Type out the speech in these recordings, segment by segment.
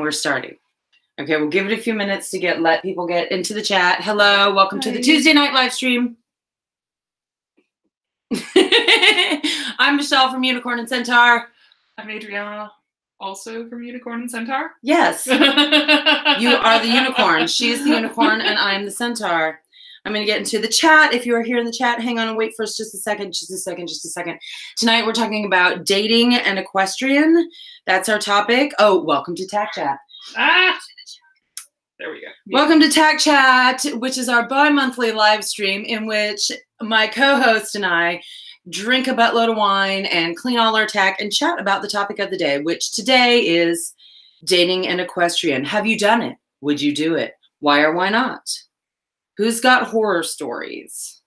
we're starting. Okay, we'll give it a few minutes to let people get into the chat. Hello, welcome to the Tuesday night live stream. I'm Michelle from Unicorn and Centaur. I'm Adriana, also from Unicorn and Centaur. Yes, you are the unicorn. She is the unicorn, and I'm the centaur. I'm going to get into the chat. If you are here in the chat, hang on and wait for us just a second, just a second, just a second. Tonight we're talking about dating and equestrian. That's our topic. Oh, welcome to Tack Chat. Ah, there we go. Yeah. Welcome to Tack Chat, which is our bi-monthly live stream in which my co-host and I drink a buttload of wine and clean all our tack and chat about the topic of the day, which today is dating and equestrian. Have you done it? Would you do it? Why or why not? Who's got horror stories?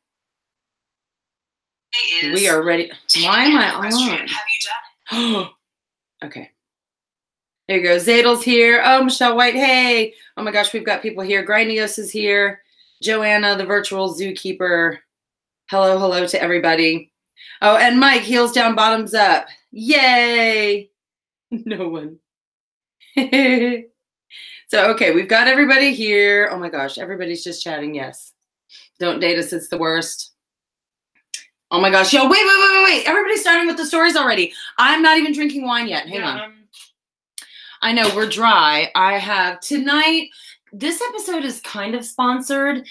We are ready. Why am I on? Have you done it? Okay. There you go. Zadel's here. Oh, Michelle White. Hey. Oh my gosh, we've got people here. Grindios is here. Joanna, the virtual zookeeper. Hello, hello to everybody. Oh, and Mike, heels down, bottoms up. Yay. No one. So, okay, we've got everybody here. Oh my gosh, everybody's just chatting. Yes. Don't date us. It's the worst. Oh my gosh. Yo, wait. Everybody's starting with the stories already. I'm not even drinking wine yet. Hang on. I know we're dry. I have tonight. This episode is kind of sponsored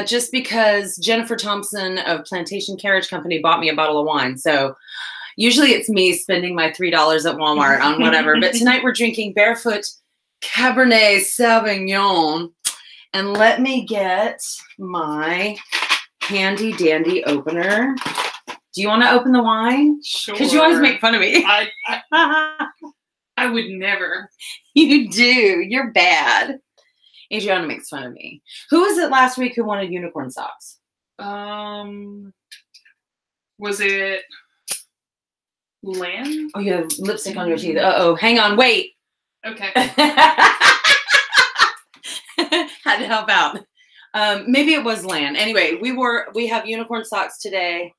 just because Jennifer Thompson of Plantation Carriage Company bought me a bottle of wine. So usually it's me spending my $3 at Walmart on whatever. But tonight we're drinking Barefoot Cabernet Sauvignon. And let me get my handy dandy opener. Do you want to open the wine? Sure. Because you always make fun of me. I would never. You do. You're bad. Adriana makes fun of me. Who was it last week who wanted unicorn socks? Was it Lan? Oh, you have lipstick on your teeth. Uh-oh. Hang on. Wait. Okay. Had to help out. Maybe it was Lan. Anyway, we have unicorn socks today.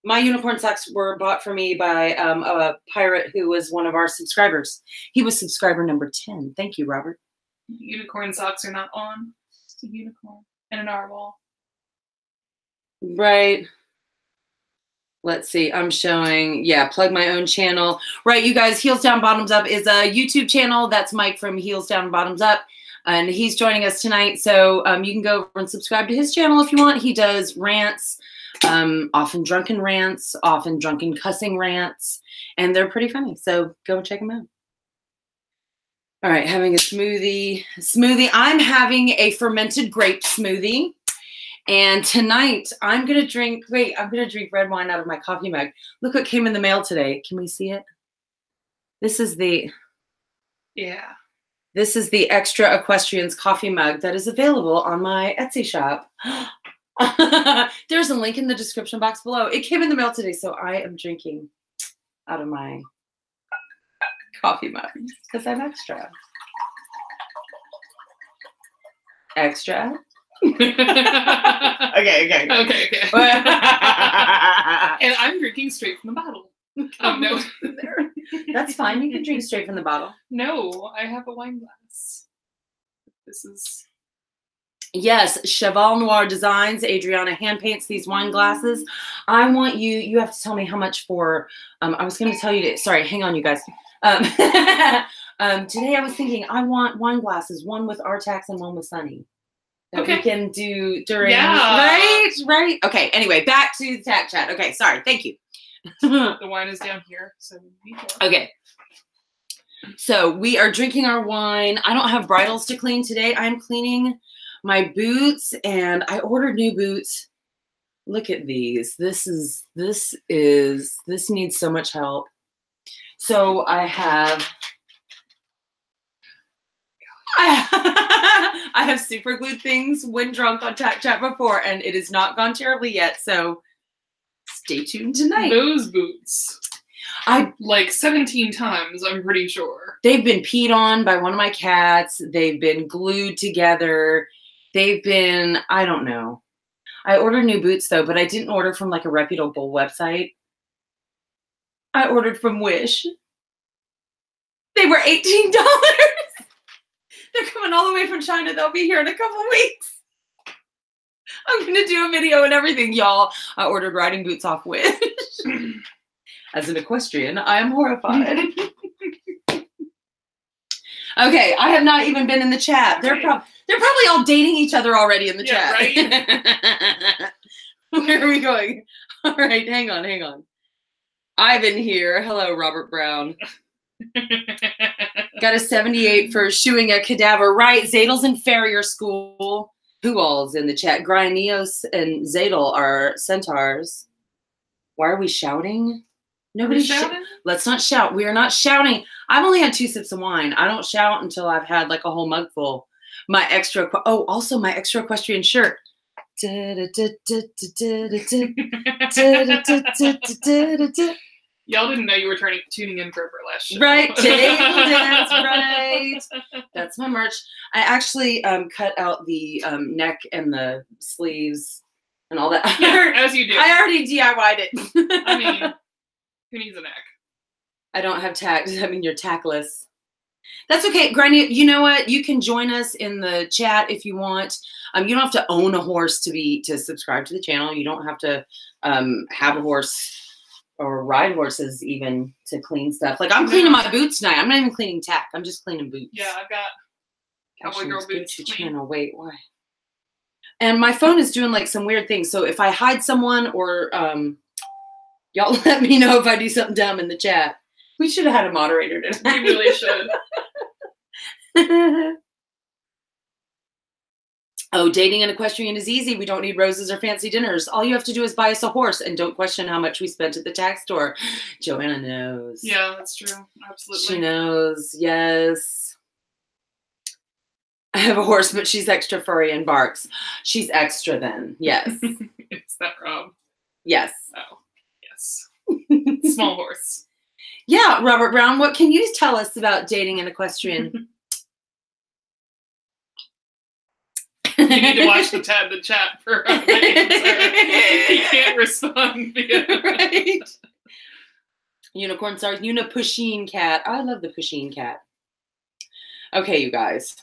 My unicorn socks were bought for me by a pirate who was one of our subscribers. He was subscriber number 10. Thank you, Robert. Unicorn socks are not on. It's a unicorn and a narwhal. Right. Let's see. I'm showing, plug my own channel. Right, you guys, Heels Down, Bottoms Up is a YouTube channel. That's Mike from Heels Down, Bottoms Up. And he's joining us tonight. So you can go over and subscribe to his channel if you want. He does rants, often drunken rants, often drunken cussing rants. And they're pretty funny. So go check them out. All right, having a smoothie. I'm having a fermented grape smoothie. And tonight I'm going to drink red wine out of my coffee mug. Look what came in the mail today. Can we see it? This is the Extra Equestrians coffee mug that is available on my Etsy shop. There's a link in the description box below. It came in the mail today, so I am drinking out of my coffee mug because I'm extra. Extra? Okay. And I'm drinking straight from the bottle. No. That's fine. You can drink straight from the bottle. No, I have a wine glass. This is... Yes, Cheval Noir Designs. Adriana hand paints these wine glasses. I want you have to tell me how much for, I was going to tell you to, sorry, hang on, you guys. Today I was thinking I want wine glasses, one with Artax and one with Sunny. That we can do during, right? Okay, anyway, back to the Tack Chat. Okay, sorry, thank you. The wine is down here, so okay. So we are drinking our wine. I don't have bridles to clean today. I'm cleaning my boots, and I ordered new boots. Look at these. This needs so much help. So I have super glued things when drunk on Tack Chat before, and it has not gone terribly yet. So stay tuned tonight. Those boots. Like 17 times, I'm pretty sure. They've been peed on by one of my cats. They've been glued together. They've been, I don't know. I ordered new boots though, but I didn't order from like a reputable website. I ordered from Wish. They were $18. They're coming all the way from China. They'll be here in a couple weeks. I'm going to do a video and everything, y'all. I ordered riding boots off Wish. As an equestrian, I am horrified. Okay, I have not even been in the chat. They're probably all dating each other already in the chat. Right? Where are we going? All right, hang on. Ivan here. Hello, Robert Brown. Got a 78 for shoeing a cadaver. Right, Zadel's in farrier school. Who all's in the chat? Grinios and Zadel are centaurs. Why are we shouting? Nobody's shouting. Let's not shout. We are not shouting. I've only had 2 sips of wine. I don't shout until I've had like a whole mug full. My extra equestrian shirt. Y'all didn't know you were tuning in for our last show. Right, table dance, right. That's my merch. I actually cut out the neck and the sleeves and all that. Yeah, as you do. I already DIY'd it. I mean, who needs a neck? I don't have tack. Does that mean you're tackless? That's okay, Granny. You know what? You can join us in the chat if you want. You don't have to own a horse to subscribe to the channel. You don't have to have a horse or ride horses even to clean stuff. Like I'm cleaning my boots tonight. I'm not even cleaning tack. I'm just cleaning boots. Yeah, I've got cowboy girl boots. Go to channel. Wait, why? And my phone is doing like some weird things. So if I hide someone or y'all let me know if I do something dumb in the chat. We should have had a moderator tonight. We really should. Oh, dating an equestrian is easy. We don't need roses or fancy dinners. All you have to do is buy us a horse and don't question how much we spent at the tack store. Joanna knows. Yeah, that's true. Absolutely. She knows. Yes. I have a horse, but she's extra furry and barks. She's extra then. Yes. Is that Rob? Yes. Oh, yes. Small horse. Yeah, Robert Brown, what can you tell us about dating an equestrian? You need to watch the chat for the answer. He can't respond via right. Unicorn stars, Pusheen cat. I love the Pusheen cat. Okay, you guys.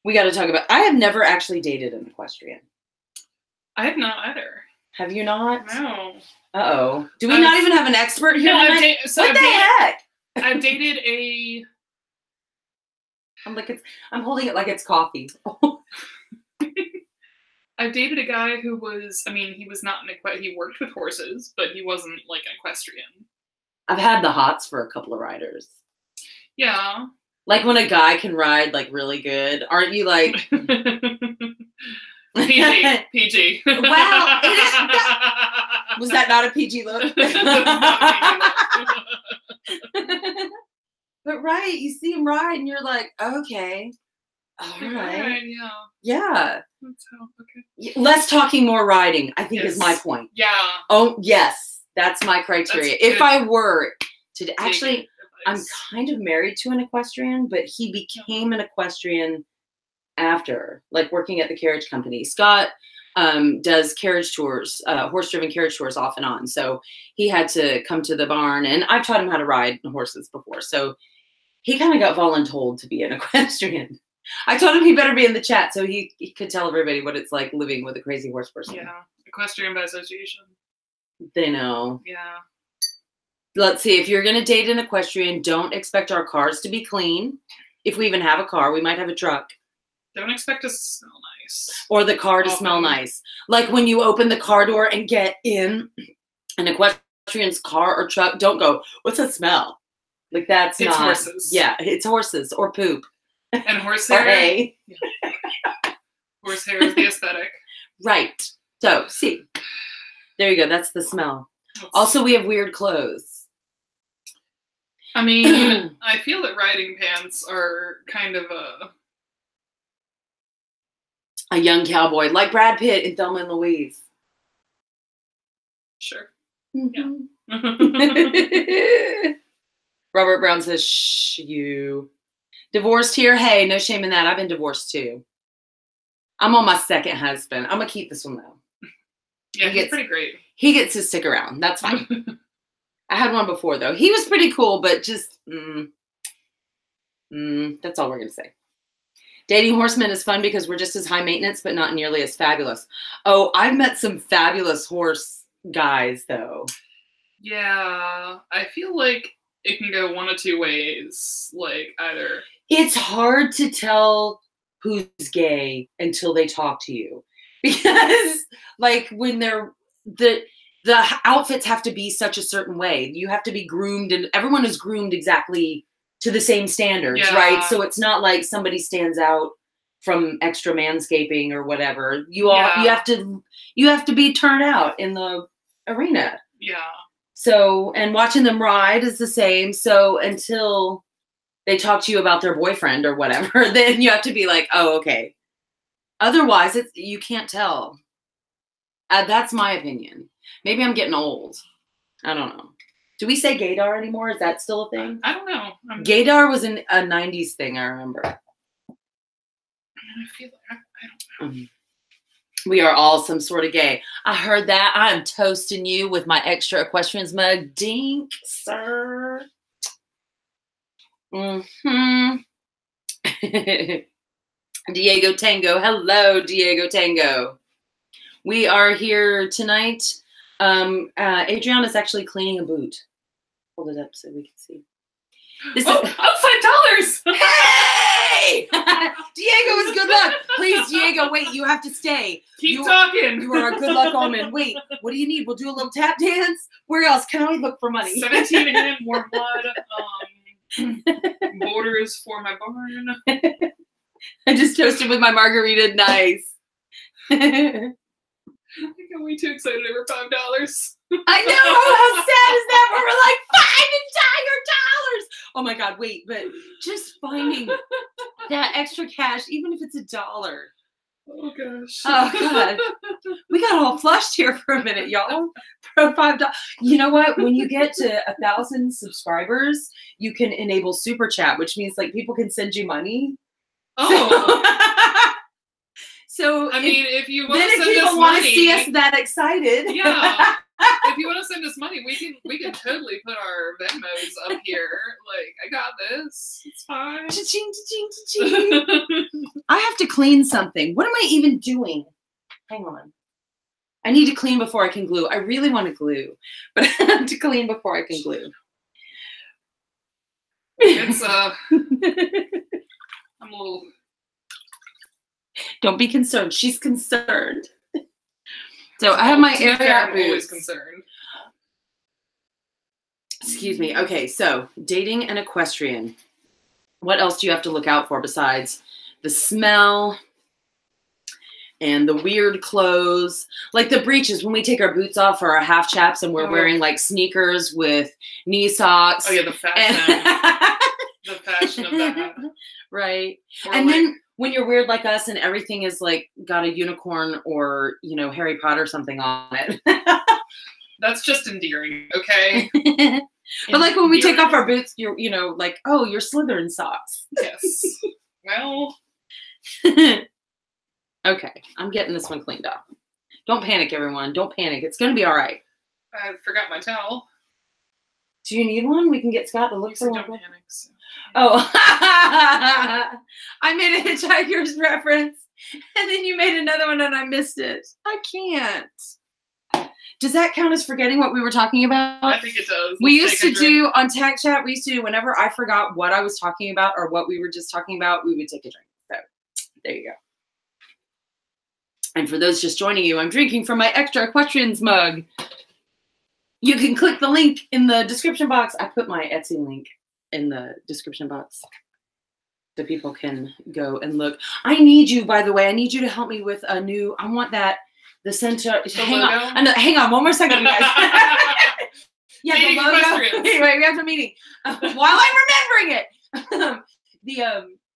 We got to talk about. I have never actually dated an equestrian. I have not either. Have you not? No. Uh-oh. Do we not even have an expert here? No, what the heck? I've dated a... I'm holding it like it's coffee. I've dated a guy who was, he was not he worked with horses, but he wasn't like an equestrian. I've had the hots for a couple of riders. Yeah. Like when a guy can ride like really good, aren't you like... PG. Wow. Was that not a PG look? But right, you see him ride and you're like, okay. All right. Yeah. Yeah. That's how, okay. Less talking, more riding, I think is my point. Yeah. Oh, yes. That's my criteria. If I were to actually, I'm kind of married to an equestrian, but he became an equestrian after, like working at the carriage company. Scott does carriage tours, horse-driven carriage tours off and on. So he had to come to the barn, and I've taught him how to ride horses before. So he kind of got voluntold to be an equestrian. I told him he better be in the chat so he could tell everybody what it's like living with a crazy horse person. Yeah, equestrian by association. They know. Yeah. Let's see, if you're going to date an equestrian, don't expect our cars to be clean. If we even have a car, we might have a truck. Don't expect us to smell nice. Or the car to smell nice. Like when you open the car door and get in an equestrian's car or truck, don't go, what's that smell? Like that's not. It's horses. Yeah, it's horses or poop. And horse hair. Or hay. Yeah. Horse hair is the aesthetic. Right. So, see. There you go. That's the smell. Also, we have weird clothes. I mean, I feel that riding pants are kind of a young cowboy, like Brad Pitt in Thelma and Louise. Sure. Mm-hmm. Yeah. Robert Brown says, shh, you. Divorced here? Hey, no shame in that. I've been divorced too. I'm on my second husband. I'm going to keep this one though. Yeah, he's pretty great. He gets to stick around. That's fine. I had one before though. He was pretty cool, but just... That's all we're going to say. Dating horsemen is fun because we're just as high maintenance, but not nearly as fabulous. Oh, I've met some fabulous horse guys, though. Yeah, I feel like it can go one of two ways. Like, either... It's hard to tell who's gay until they talk to you. Because, like, when they're... The outfits have to be such a certain way. You have to be groomed, and everyone is groomed exactly to the same standards, right? So it's not like somebody stands out from extra manscaping or whatever. You have to be turned out in the arena. Yeah. So, and watching them ride is the same. So until they talk to you about their boyfriend or whatever, then you have to be like, oh, okay. Otherwise, you can't tell. That's my opinion. Maybe I'm getting old. I don't know. Do we say gaydar anymore? Is that still a thing? I don't know. Gaydar was a 90s thing, I remember. I feel like I don't know. We are all some sort of gay. I heard that. I'm toasting you with my extra equestrians mug. Dink, sir. Diego Tango. Hello, Diego Tango. We are here tonight. Adriana's actually cleaning a boot. Hold it up so we can see. $5! Hey! Diego is good luck. Please, Diego, wait, you have to stay. Keep talking. You are a good luck omen. Wait, what do you need? We'll do a little tap dance. Where else can I look for money? 17 in, more blood. Borders for my barn. I just toasted with my margarita. Nice. I think I'm way too excited over $5. I know. How sad is that? Where we're like $5 entire dollars. Oh my God! Wait, but just finding that extra cash, even if it's $1. Oh gosh. Oh God. We got all flushed here for a minute, y'all. Pro $5. You know what? When you get to 1,000 subscribers, you can enable super chat, which means like people can send you money. Oh. So I mean, if you want to then if send people us want money, to see us that excited, yeah. If you want to send us money, we can totally put our Venmos up here. Like, I got this. It's fine. Cha-ching, cha-ching, cha-ching. I have to clean something. What am I even doing? Hang on. I need to clean before I can glue. I really want to glue, but I have to clean before I can glue. It's I'm a little. Don't be concerned. She's concerned. So I have my air out boots. I'm always concerned. Excuse me. Okay, so dating an equestrian. What else do you have to look out for besides the smell and the weird clothes? Like the breeches, when we take our boots off or our half chaps and we're wearing like sneakers with knee socks. Oh yeah, the fashion. The fashion of that. Right. Or and like, then when you're weird like us and everything is like got a unicorn or, you know, Harry Potter something on it. That's just endearing, okay? But like when we take off our boots, you're, you know, like, oh, you're Slytherin socks. Yes. Well. Okay, I'm getting this one cleaned up. Don't panic, everyone. Don't panic. It's going to be all right. I forgot my towel. Do you need one? We can get Scott to look for one. Don't panic. So. Oh, I made a Hitchhiker's reference, and then you made another one, and I missed it. I can't. Does that count as forgetting what we were talking about? I think it does. We used to do on Tack Chat. We used to do whenever I forgot what I was talking about or what we were just talking about, we would take a drink. So there you go. And for those just joining you, I'm drinking from my extra equestrians mug. You can click the link in the description box. I put my Etsy link in the description box so people can go and look. I need you, by the way. I need you to help me with a new. I want that. The Centaur. Hang on. Hang on. One more second, you guys. Yeah, the logo. Wait, we have a meeting. While I'm remembering it.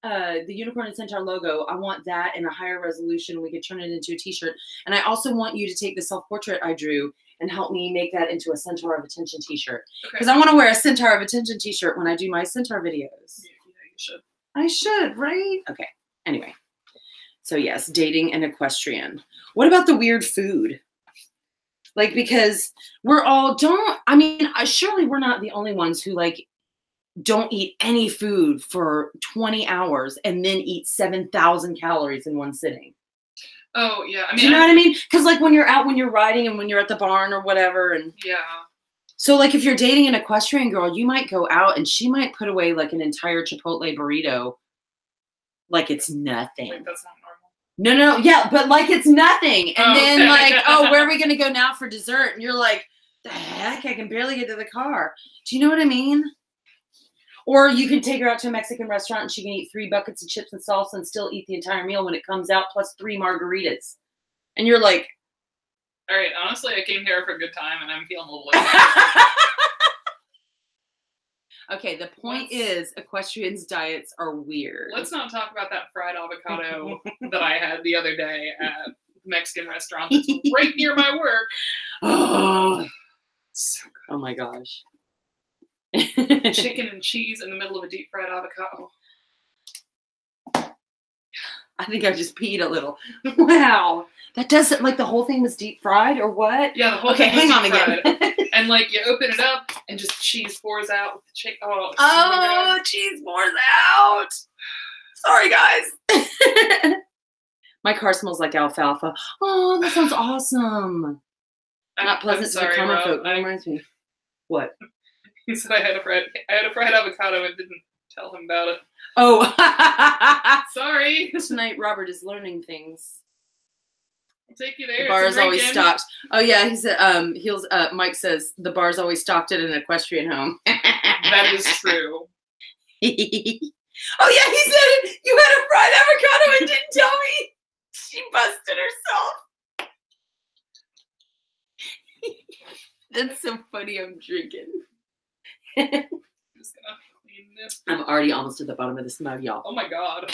The unicorn and centaur logo, I want that in a higher resolution. We could turn it into a t-shirt. And I also want you to take the self-portrait I drew and help me make that into a Centaur of Attention t-shirt. Because I want to wear a Centaur of Attention t-shirt when I do my Centaur videos. Yeah, you should. I should, right? Okay. Anyway. So yes, dating an equestrian. What about the weird food? Like, because we're all surely we're not the only ones who like don't eat any food for 20 hours and then eat 7,000 calories in one sitting. Oh, yeah. I mean, do you know what I mean? Because like when you're out, when you're riding and when you're at the barn or whatever. And yeah. So like if you're dating an equestrian girl, you might go out and she might put away like an entire Chipotle burrito like it's nothing. Like that's not normal. No, yeah, but like it's nothing. And then like, oh, where are we going to go now for dessert? And you're like, the heck, I can barely get to the car. Do you know what I mean? Or you can take her out to a Mexican restaurant and she can eat 3 buckets of chips and salsa and still eat the entire meal when it comes out, plus 3 margaritas. And you're like, all right, honestly, I came here for a good time and I'm feeling a little lazy. Okay, the point is equestrians' diets are weird. Let's not talk about that fried avocado that I had the other day at the Mexican restaurant that's right near my work. Oh, So good. Oh my gosh. Chicken and cheese in the middle of a deep fried avocado. I think I just peed a little. Wow. That doesn't, like the whole thing was deep fried or what? Yeah, the whole okay, thing was hang on deep again. fried. And like you open it up and just cheese pours out with the chicken. Oh, Oh, cheese pours out. Sorry, guys. My car smells like alfalfa. Oh, that sounds awesome. Not pleasant to the common folk. That reminds me. What? He said I had a fried avocado and didn't tell him about it. Oh. Sorry. Tonight, Robert is learning things. I'll take you there. The bar is always stocked. Oh yeah, he said. Mike says the bar's always stocked at an equestrian home. That is true. Oh yeah, he said you had a fried avocado and didn't tell me. She busted herself. That's so funny. I'm drinking. I'm just gonna clean this. I'm already almost at the bottom of this mug, y'all. Oh my god.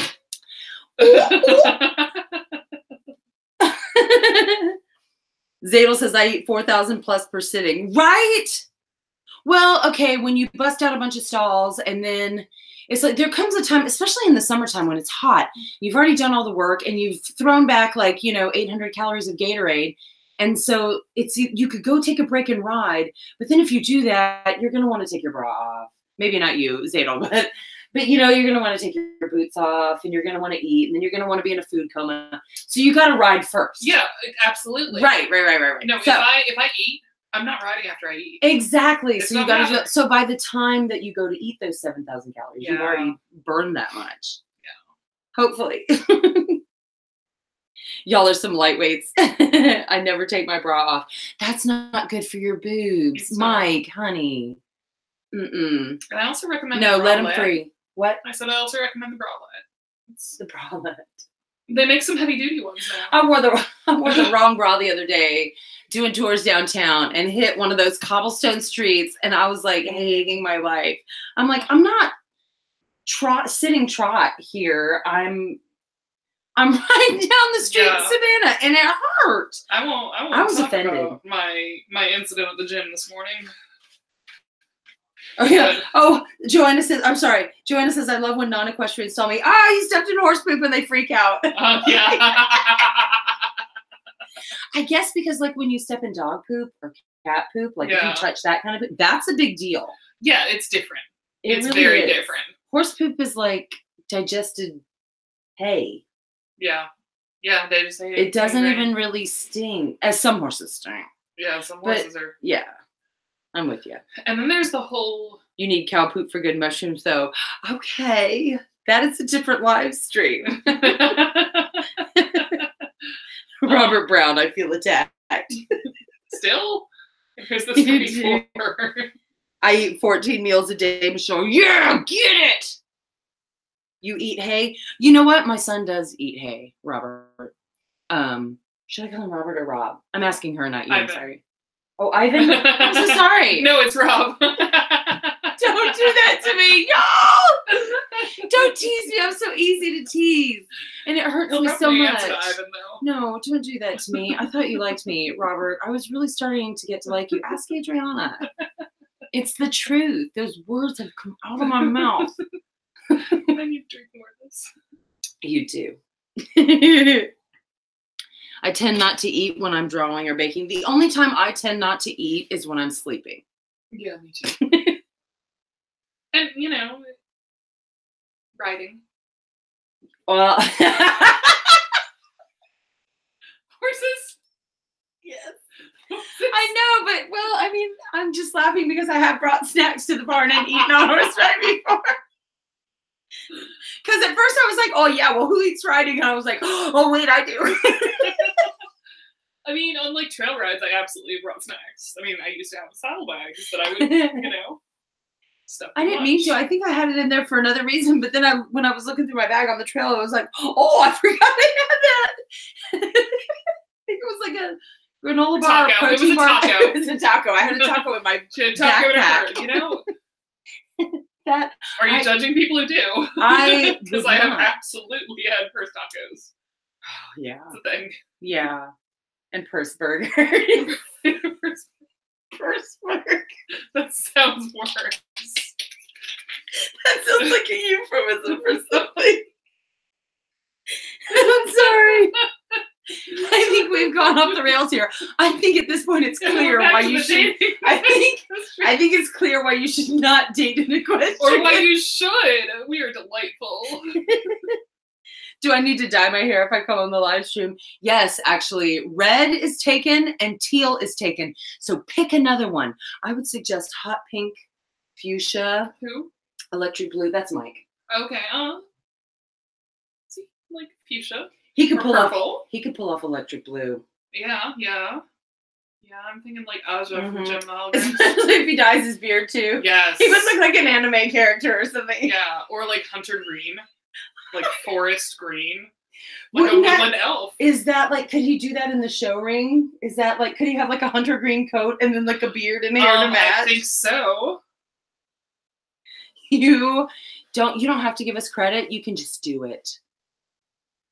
Zadel says I eat 4,000 plus per sitting. Right? Well, okay, when you bust out a bunch of stalls and then it's like there comes a time, especially in the summertime when it's hot, you've already done all the work and you've thrown back like, 800 calories of Gatorade. And so you could go take a break and ride, but then if you do that, you're going to want to take your bra off. Maybe not you, Zadel, but you're going to want to take your boots off and you're going to want to eat and then you're going to want to be in a food coma. So you got to ride first. Yeah, absolutely. Right. No, so, if I eat, I'm not riding after I eat. Exactly. It's so you got to do it. So by the time that you go to eat those 7,000 calories, you've already burned that much. Yeah. Hopefully. Y'all are some lightweights. I never take my bra off. That's not good for your boobs, Mike, honey. And I also recommend no, let them free. What? I said I also recommend the bralette. It's the bralette. They make some heavy duty ones now. I wore the wrong bra the other day doing tours downtown and hit one of those cobblestone streets and I was like hating my life. I'm like, I'm not sitting trot here. I'm riding down the street in Savannah and it hurt. I was offended. About my incident at the gym this morning. Oh yeah. Oh, Joanna says, I'm sorry. Joanna says, I love when non-equestrians tell me, you stepped in horse poop and they freak out. Yeah. I guess because like when you step in dog poop or cat poop, like if you touch that kind of poop, that's a big deal. Yeah, it's different. It's really very is. different. Horse poop is like digested hay. Yeah. Yeah, they just say it doesn't even really sting, as some horses sting. Yeah, some horses are. Yeah. I'm with you. And then there's the whole... You need cow poop for good mushrooms, though. Okay. That is a different live stream. Robert Brown, I feel attacked. Still? Who's this for? I eat 14 meals a day, Michelle. Yeah, get it! You eat hay? You know what? My son does eat hay, Robert. Should I call him Robert or Rob? I'm asking her, not you. I'm sorry. Oh, Ivan? I'm so sorry. No, it's Rob. Don't do that to me, y'all. Don't tease me. I'm so easy to tease. And it hurts me so much. Ivan, no, don't do that to me. I thought you liked me, Robert. I was really starting to get to like you. Ask Adriana. It's the truth. Those words have come out of my mouth. I need to drink more of this. You do. I tend not to eat when I'm drawing or baking. The only time I tend not to eat is when I'm sleeping. Yeah, me too. And, you know, riding. Well, Horses. yes. Horses. I know, but well, I mean, I'm just laughing because I have brought snacks to the barn and eaten on horseback before. Because at first I was like, oh yeah, well, who eats riding? And I was like, oh wait, I do. I mean, on like trail rides, I absolutely brought snacks. I mean, I used to have saddlebags that I would, you know, stuff. I didn't mean to. I think I had it in there for another reason, but then when I was looking through my bag on the trail, I was like, oh, I forgot I had that. I think it was like a granola bar, protein bar. It was a taco. I had a taco in my backpack. You know. That are you judging people who do? Because I have absolutely had purse tacos. Oh, yeah, it's a thing. Yeah, and purse burgers. Purse burger. That sounds worse. That sounds like a euphemism for something. I'm sorry. I think we've gone off the rails here. I think at this point it's clear why you should. I think it's clear why you should not date an equestrian. Or why you should. We are delightful. Do I need to dye my hair if I come on the live stream? Yes, actually, red is taken and teal is taken. So pick another one. I would suggest hot pink, fuchsia. Who? Electric blue. That's Mike. Okay. See, like fuchsia. He could pull off. He could pull off electric blue. Yeah. I'm thinking like Aja from Gem Malgrim. Especially if he dyes his beard too. Yes. He would look like an anime character or something. Yeah, or like hunter green, like forest green, like a woodland elf. Is that like? Could he do that in the show ring? Is that like? Could he have like a hunter green coat and then like a beard and hair to match? I think so. You don't have to give us credit. You can just do it.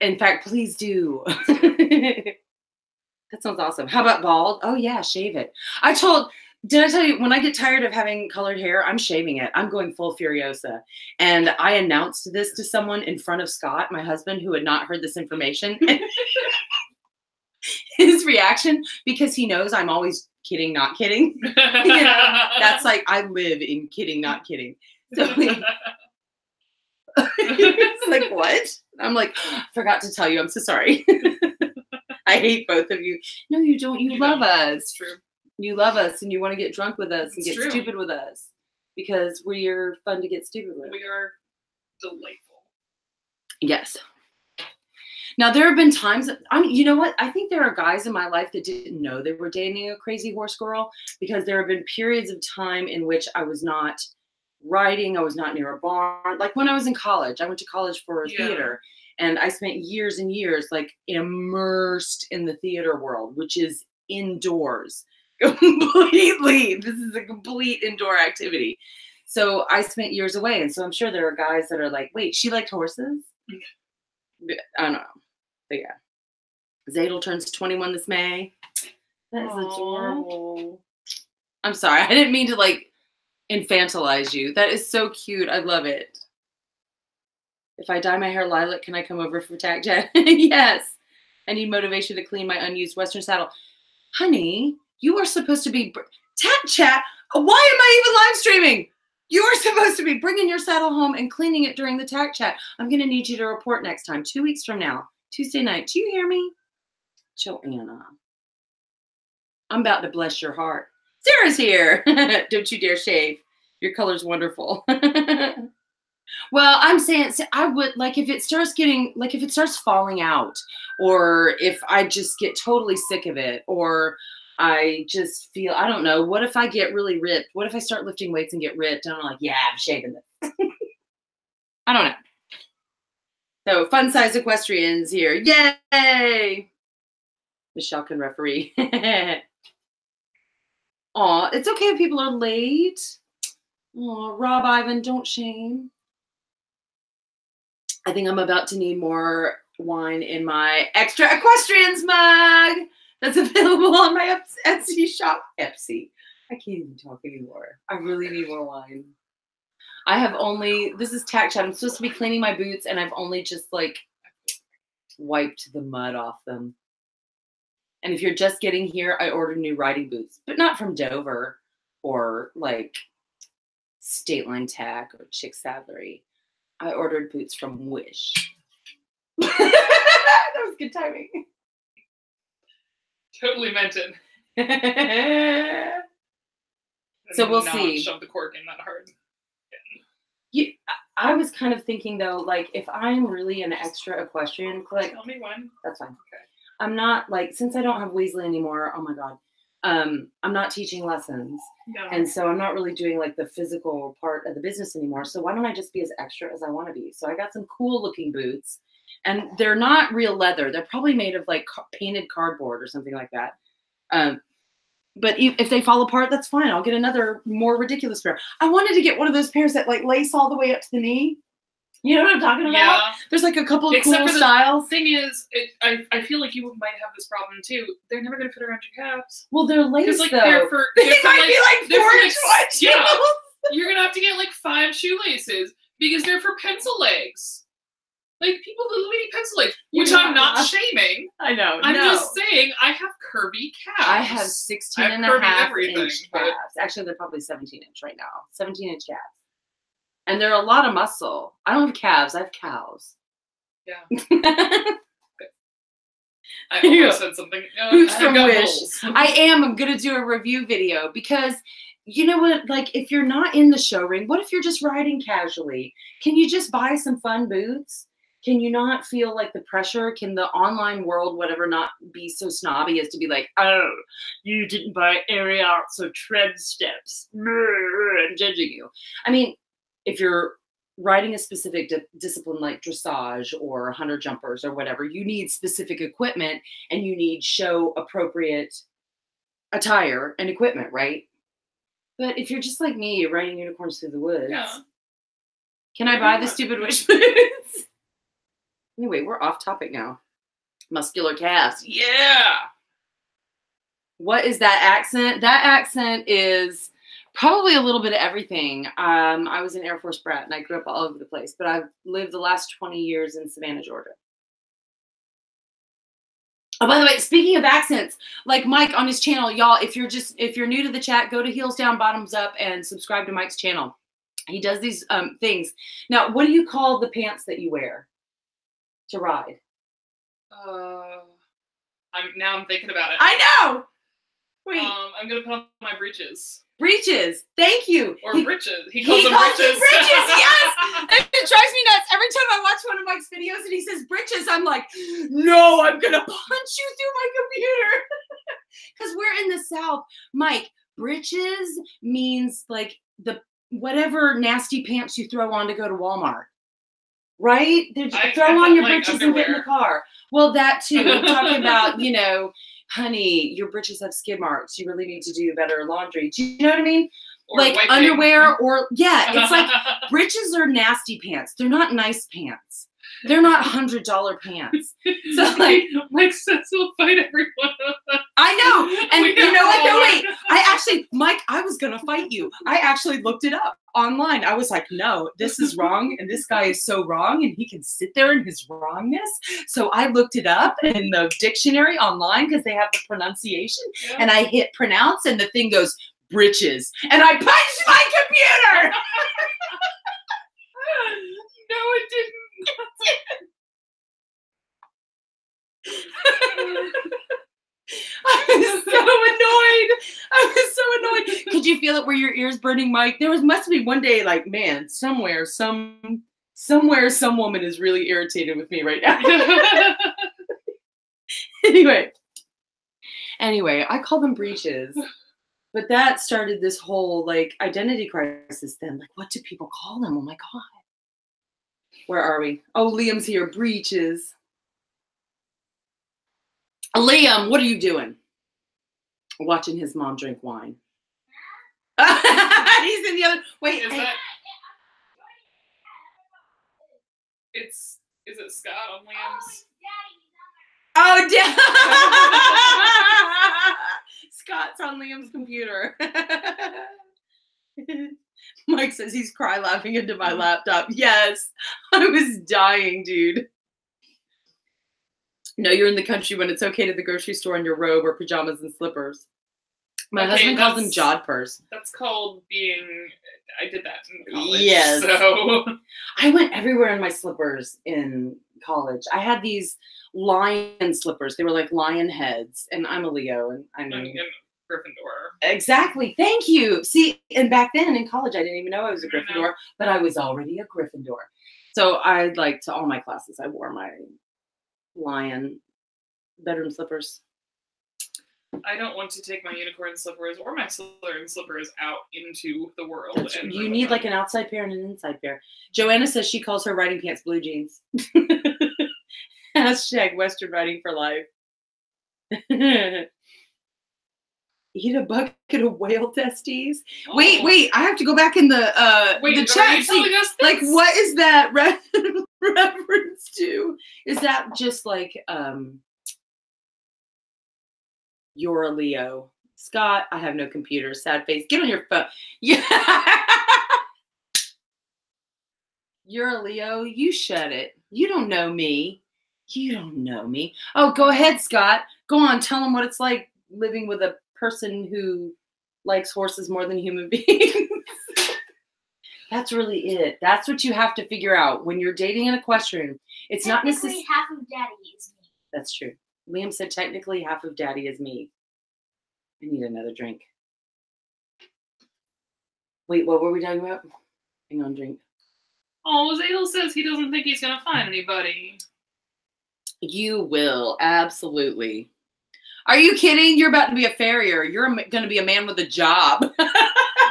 In fact, please do. That sounds awesome. How about bald? Oh yeah, shave it. Did I tell you, when I get tired of having colored hair, I'm shaving it. I'm going full Furiosa. And I announced this to someone in front of Scott, my husband, who had not heard this information. His reaction, because he knows I'm always kidding, not kidding. That's like, I live in kidding, not kidding. So it's like, what? I'm like, forgot to tell you. I'm so sorry. I hate both of you. No, you don't. You love us. It's true. You love us and you want to get drunk with us and get true. stupid with us because we're fun to get stupid with. We are delightful. Yes. Now, there have been times you know what? I think there are guys in my life that didn't know they were dating a crazy horse girl because there have been periods of time in which I was not riding. I was not near a barn. Like when I was in college, I went to college for theater. And I spent years and years like immersed in the theater world, which is indoors completely. This is a complete indoor activity. So I spent years away. And so I'm sure there are guys that are like, wait, she liked horses? I don't know. But yeah. Zadel turns 21 this May. That is adorable. I'm sorry. I didn't mean to like infantilize you. That is so cute. I love it. If I dye my hair lilac, can I come over for Tack Chat? Yes. I need motivation to clean my unused Western saddle. Honey, you are supposed to be... Tack Chat? Why am I even live streaming? You are supposed to be bringing your saddle home and cleaning it during the Tack Chat. I'm going to need you to report next time, 2 weeks from now, Tuesday night. Do you hear me? Joanna. I'm about to bless your heart. Sarah's here. Don't you dare shave. Your color's wonderful. Well, I'm saying I would like if it starts falling out, or if I just get totally sick of it, or I just feel, I don't know, what if I get really ripped? What if I start lifting weights and get ripped? And I'm like, yeah, I'm shaving this. I don't know. So fun size equestrians here. Yay! Michelle can referee. Aw, it's okay if people are late. Aw, Rob Ivan, don't shame. I think I'm about to need more wine in my extra equestrians mug that's available on my Etsy shop. Etsy. I can't even talk anymore. I really need more wine. This is Tack Chat. I'm supposed to be cleaning my boots and I've only just like wiped the mud off them. And if you're just getting here, I ordered new riding boots, but not from Dover or like State Line Tack or Chick Saddlery. I ordered boots from Wish. That was good timing. Totally meant it. So we'll not see. Shove the cork in that hard. I was kind of thinking though, like if I'm really an extra equestrian, like Tell me when. that's fine. Okay. I'm not like, since I don't have Weasley anymore. Oh my god, I'm not teaching lessons, No. and so I'm not really doing like the physical part of the business anymore. So why don't I just be as extra as I want to be? So I got some cool looking boots, and they're not real leather. They're probably made of like painted cardboard or something like that. But if they fall apart, that's fine. I'll get another more ridiculous pair. I wanted to get one of those pairs that like lace all the way up to the knee. You know what I'm talking about? Yeah. There's like a couple of Except cool for the styles. thing is, I feel like you might have this problem too. They're never going to fit around your calves. Well, they're lace Like though. they're for, They they're for, might be like 4-inch wide yeah. heels. You're going to have to get like 5 shoelaces because they're for pencil legs. Like people with little bitty pencil legs, which I'm not shaming. I know. I'm just saying I have curvy calves. I have 16 and a half inch calves. Actually, they're probably 17 inch right now. 17-inch calves. And they're a lot of muscle. I don't have calves. I have cows. Yeah. I almost said something. Boots from Wish. Holes. I'm going to do a review video because you know what? Like, if you're not in the show ring, what if you're just riding casually? Can you just buy some fun boots? Can you not feel like the pressure? Can the online world, whatever, not be so snobby as to be like, oh, you didn't buy Ariats or tread steps. I'm judging you. I mean, if you're riding a specific discipline like dressage or hunter jumpers or whatever, you need specific equipment and you need show appropriate attire and equipment, right? But if you're just like me, you're riding unicorns through the woods. Yeah. Can I buy the stupid Wish boots? Anyway, we're off topic now. Muscular calves. Yeah. What is that accent? That accent is probably a little bit of everything. I was an Air Force brat and I grew up all over the place, but I've lived the last 20 years in Savannah, Georgia. Oh, by the way, speaking of accents, like Mike on his channel, y'all, if you're new to the chat, go to Heels Down, Bottoms Up and subscribe to Mike's channel. He does these things. Now, what do you call the pants that you wear to ride? I'm thinking about it. I know. Wait. I'm gonna put on my breeches. Breeches. Thank you. Or britches. He calls them britches. Britches, yes. It drives me nuts. Every time I watch one of Mike's videos and he says britches, I'm like, no, I'm going to punch you through my computer. Because we're in the South. Mike, britches means like the whatever nasty pants you throw on to go to Walmart. Right? Throw on your like britches underwear. and get in the car. Well, that too. I'm talking about, you know, honey, your britches have skid marks. You really need to do better laundry. Do you know what I mean? Or like wiping. underwear or, yeah, it's like britches are nasty pants. They're not nice pants. They're not $100 pants. So like says we'll fight everyone. I know. And you know what? No, wait. Mike, I was going to fight you. I actually looked it up online. I was like, no, this is wrong. And this guy is so wrong. And he can sit there in his wrongness. So I looked it up in the dictionary online because they have the pronunciation. Yeah. And I hit pronounce and the thing goes, britches. And I punched my computer. No, it didn't. I was so annoyed. Could you feel it? Were your ears burning, Mike? Must be one day like, man, somewhere some woman is really irritated with me right now. Anyway, I call them breeches. But that started this whole like identity crisis then. Like, what do people call them? Oh my God. Where are we? Oh, Liam's here. Breeches. Liam, what are you doing? Watching his mom drink wine. He's in the other. Wait. Is it Scott on Liam's? Oh, Scott's on Liam's computer. Mike says he's cry laughing into my laptop. Yes, I was dying, dude. No, you're in the country when it's okay to the grocery store in your robe or pajamas and slippers. My husband calls them jodhpurs. That's called being I did that in college. Yes. So I went everywhere in my slippers in college. I had these lion slippers. They were like lion heads, and I'm a Leo, and I know. in Gryffindor. Exactly. Thank you. See, and back then in college, I didn't even know I was a Gryffindor, but I was already a Gryffindor. So I like to all my classes, I wore my lion bedroom slippers. I don't want to take my unicorn slippers or my Slytherin slippers out into the world. You need like an outside pair and an inside pair. Joanna says she calls her riding pants blue jeans. Hashtag Western riding for life. Eat a bucket of whale testes. Oh. Wait! I have to go back in the chat. See, like, what is that reference to? Is that just like you're a Leo, Scott? I have no computer. Sad face. Get on your phone. Yeah. You're a Leo. You shut it. You don't know me. You don't know me. Oh, go ahead, Scott. Go on. Tell them what it's like living with a person who likes horses more than human beings. That's really it. That's what you have to figure out when you're dating an equestrian. It's not necessarily half of daddy is me. That's true. Liam said technically half of daddy is me. I need another drink. Wait, what were we talking about? Hang on, drink. Oh, Zadel says he doesn't think he's gonna find anybody. You will, absolutely. Are you kidding? You're about to be a farrier. You're going to be a man with a job.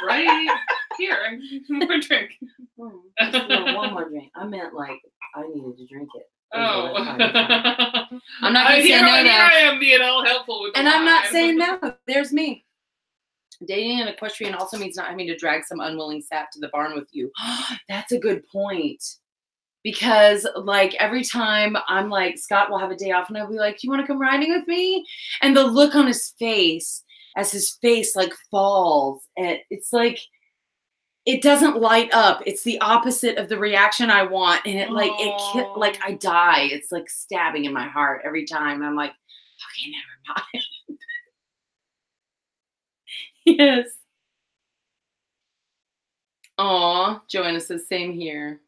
Right? Here, more drink. One more drink. I meant like I needed to drink it. Oh. I'm not going to say no. Here I am being all helpful with and I'm not saying no. There's me. Dating an equestrian also means not having to drag some unwilling sap to the barn with you. That's a good point. Because like every time I'm like, Scott will have a day off and I'll be like, do you want to come riding with me? And the look on his face as his face like falls, and it's like, it doesn't light up. It's the opposite of the reaction I want. And it like, like I die. It's like stabbing in my heart every time. And I'm like, okay, never mind. Yes. Aw, Joanna says same here.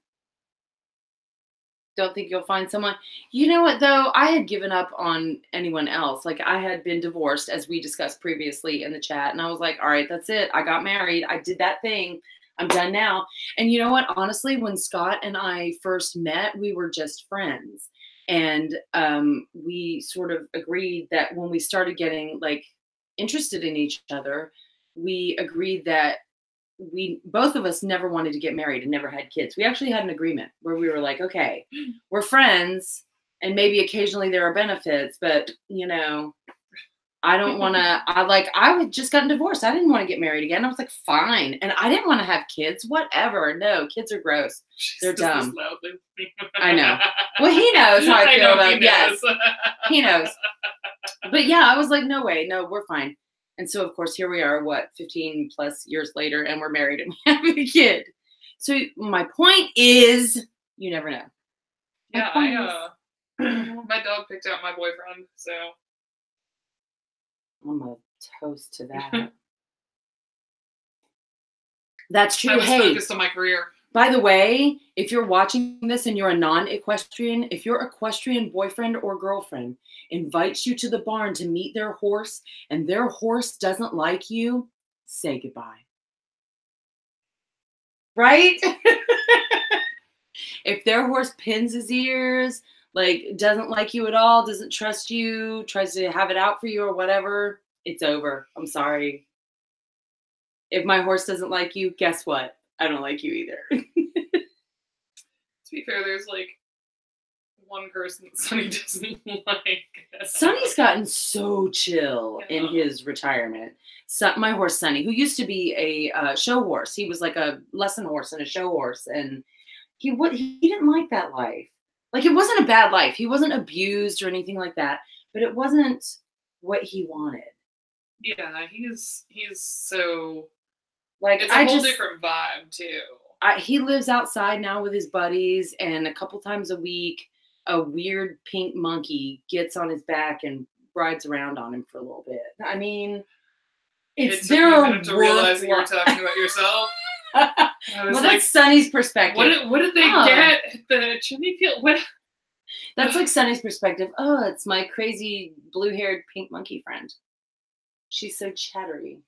Don't think you'll find someone. You know what, though? I had given up on anyone else. Like, I had been divorced, as we discussed previously in the chat. And I was like, all right, that's it. I got married. I did that thing. I'm done now. And you know what? Honestly, when Scott and I first met, we were just friends. And we sort of agreed that when we started getting, like, interested in each other, we agreed that we both of us never wanted to get married and never had kids. We actually had an agreement where we were like, okay, we're friends and maybe occasionally there are benefits, but you know, I don't want to, I had just gotten divorced. I didn't want to get married again. I was like, fine. And I didn't want to have kids, whatever. No, kids are gross. They're dumb. I know. Well, he knows how I feel about it. Yes, he knows. But yeah, I was like, no way. No, we're fine. And so, of course, here we are, 15 plus years later, and we're married and we have a kid. So my point is, you never know. Yeah, my dog picked out my boyfriend, so. I'm going to toast to that. That's true. I was focused on my career. By the way, if you're watching this and you're a non-equestrian, if your equestrian boyfriend or girlfriend invites you to the barn to meet their horse and their horse doesn't like you, say goodbye. Right? If their horse pins his ears, like doesn't like you at all, doesn't trust you, tries to have it out for you or whatever, it's over. I'm sorry. If my horse doesn't like you, guess what? I don't like you either. To be fair, there's like one person that Sonny doesn't like. Sonny's gotten so chill in his retirement. So, my horse, Sonny, who used to be a show horse. He was like a lesson horse and a show horse. And he didn't like that life. Like, it wasn't a bad life. He wasn't abused or anything like that. But it wasn't what he wanted. Yeah, he's so... Like, it's a whole different vibe, too. He lives outside now with his buddies, and a couple times a week, a weird pink monkey gets on his back and rides around on him for a little bit. I mean, it's there a minute to realize that you're talking about yourself. was well, like, that's Sunny's perspective. what did they get at the chimney field? What? That's like Sunny's perspective. Oh, it's my crazy blue-haired pink monkey friend. She's so chattery.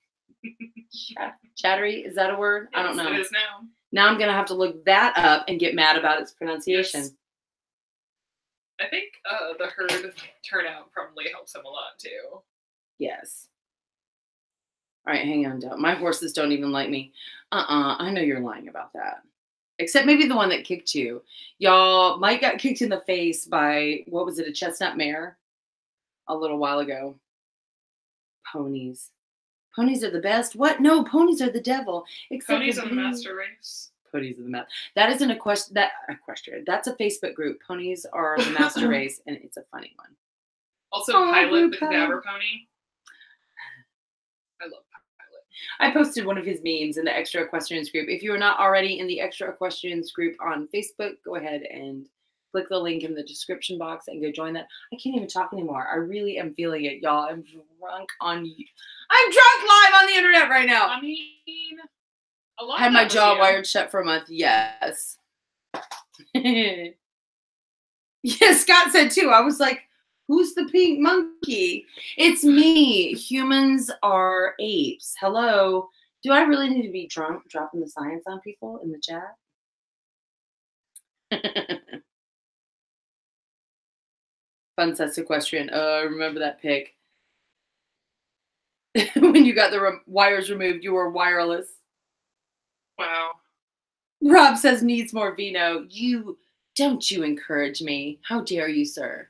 Chattery, is that a word? Yes, I don't know. It is now. Now I'm gonna have to look that up and get mad about its pronunciation. Yes. I think the herd turnout probably helps him a lot too. Yes. All right, hang on, my horses don't even like me. I know you're lying about that. Except maybe the one that kicked you. Y'all, Mike got kicked in the face by, what was it, a chestnut mare? A little while ago. Ponies. Ponies are the best? What? No, ponies are the devil. Except Ponies are the master race. Ponies are the master. That is an equestrian. That's a Facebook group. Ponies are the master race, and it's a funny one. Also, Pilot, the cadaver pony. I love Pilot. I posted one of his memes in the Extra Equestrians group. If you are not already in the Extra Equestrians group on Facebook, go ahead and click the link in the description box and go join that. I can't even talk anymore. I really am feeling it, y'all. I'm drunk live on the internet right now. I mean, a lot. I had my jaw wired shut for a month. Yes. Yeah, Scott said too. I was like, who's the pink monkey? It's me. Humans are apes. Hello. Do I really need to be drunk dropping the science on people in the chat? Fun says Equestrian. I remember that pic. When you got the wires removed, you were wireless. Wow. Rob says needs more vino. Don't you encourage me. How dare you, sir?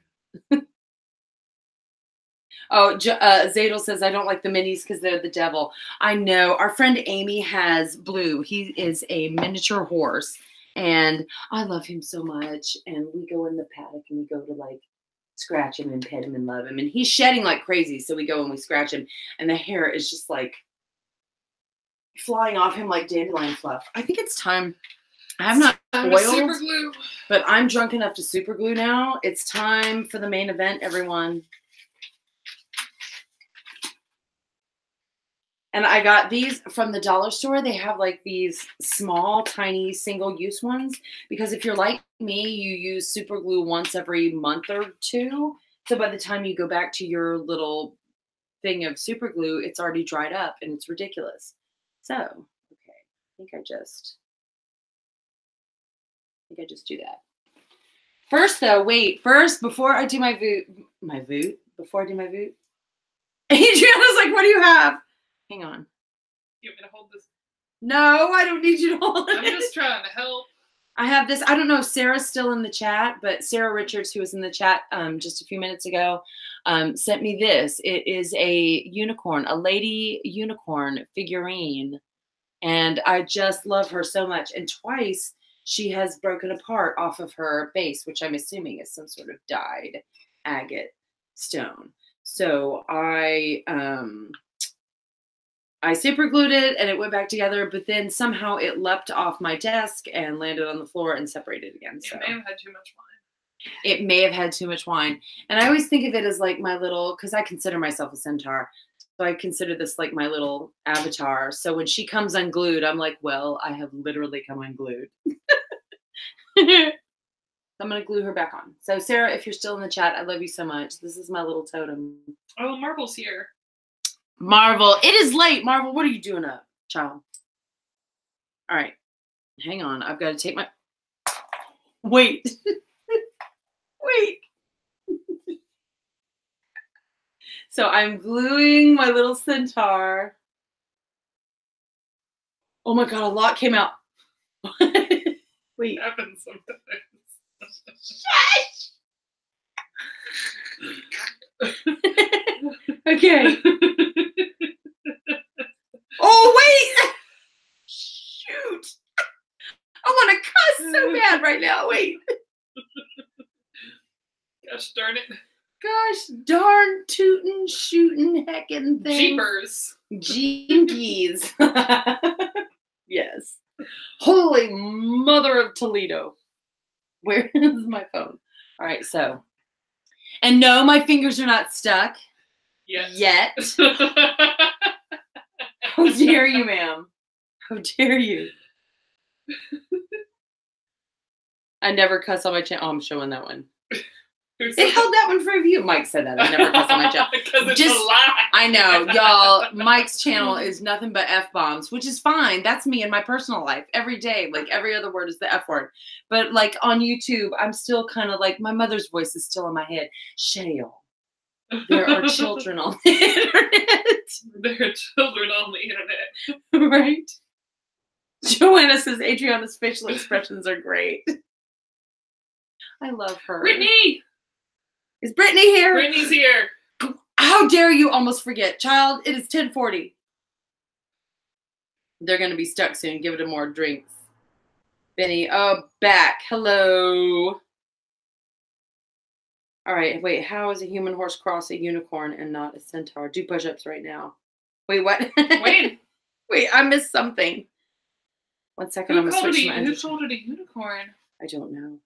Oh, Zadel says, I don't like the minis because they're the devil. I know. Our friend Amy has Blue. He is a miniature horse, and I love him so much. And we go in the paddock, and we go to, like, scratch him and pet him and love him. And he's shedding like crazy, so we go and we scratch him, and the hair is just, like, flying off him like dandelion fluff. I think it's time. I have not oiled, super glue. But I'm drunk enough to super glue now. It's time for the main event, everyone. And I got these from the dollar store. They have like these small, tiny, single-use ones. Because if you're like me, you use super glue once every month or two. So by the time you go back to your little thing of super glue, it's already dried up and it's ridiculous. So, okay, I think I just do that. First, though, wait. First, before I do before I do my voot, Adriana's like, what do you have? Hang on. You want me to hold this? No, I don't need you to hold it. I'm just trying to help. I have this. I don't know if Sarah's still in the chat, but Sarah Richards, who was in the chat just a few minutes ago, sent me this. It is a unicorn, a lady unicorn figurine. And I just love her so much. And twice she has broken apart off of her base, which I'm assuming is some sort of dyed agate stone. So I super glued it and it went back together, but then somehow it leapt off my desk and landed on the floor and separated again. So it may have had too much wine. It may have had too much wine. And I always think of it as like my little, because I consider myself a centaur. So I consider this like my little avatar. So when she comes unglued, I'm like, well, I have literally come unglued. I'm going to glue her back on. So Sarah, if you're still in the chat, I love you so much. This is my little totem. Oh, Marvel's here. Marvel. It is late. Marvel, what are you doing up, child? All right. Hang on. I've got to take my... Wait. Wait. So I'm gluing my little centaur. Oh my God, a lot came out. Wait. It happens sometimes. Okay. Oh, wait. Shoot. I want to cuss so bad right now. Wait. Gosh darn it. Gosh darn tootin' shootin' heckin' thing. Jeepers. Jinkies. Yes. Holy mother of Toledo. Where is my phone? All right, so. And no, my fingers are not stuck. Yes. Yet. How dare you, ma'am? How dare you? I never cuss on my channel. Oh, I'm showing that one. It held that one for review. Mike said that. I never cuss on my channel. Because it's a lie. I know, y'all. Mike's channel is nothing but F-bombs, which is fine. That's me in my personal life. Every day, like every other word is the F word. But like on YouTube, I'm still kind of like, my mother's voice is still in my head. Shale. There are children on the internet. There are children on the internet. Right? Joanna says Adriana's facial expressions are great. I love her. Brittany! Is Brittany here? Brittany's here. How dare you almost forget? Child, it is 10:40. They're going to be stuck soon. Give it a more drinks. Benny, oh, back. Hello. All right, wait. How is a human horse cross a unicorn and not a centaur? Do push-ups right now. Wait, what? Wait. Wait, I missed something. 1 second. Who called it a unicorn? I don't know.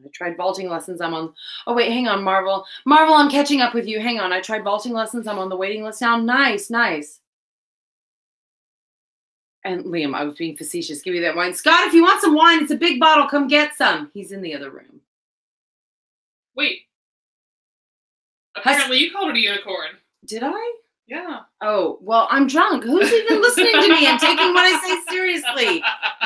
I tried vaulting lessons. I'm on. Oh, wait, hang on, Marvel. Marvel, I'm catching up with you. Hang on. I tried vaulting lessons. I'm on the waiting list now. Nice, nice. And Liam, I was being facetious. Give me that wine. Scott, if you want some wine, it's a big bottle. Come get some. He's in the other room. Wait. Apparently you called it a unicorn. Did I? Yeah. Oh, well, I'm drunk. Who's even listening to me and taking what I say seriously?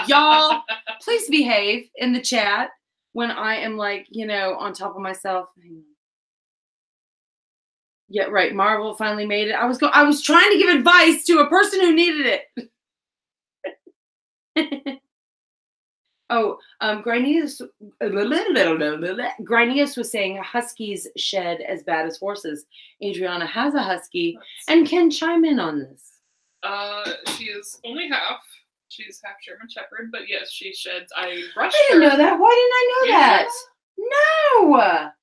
Y'all, please behave in the chat when I am like, you know, on top of myself. Yeah, right. Marvel finally made it. I was trying to give advice to a person who needed it. Oh, Grinius was saying huskies shed as bad as horses. Adriana has a husky and can chime in on this. She is only half. She's half German Shepherd, but yes, she sheds. I brushed I didn't know that. Why didn't I know that?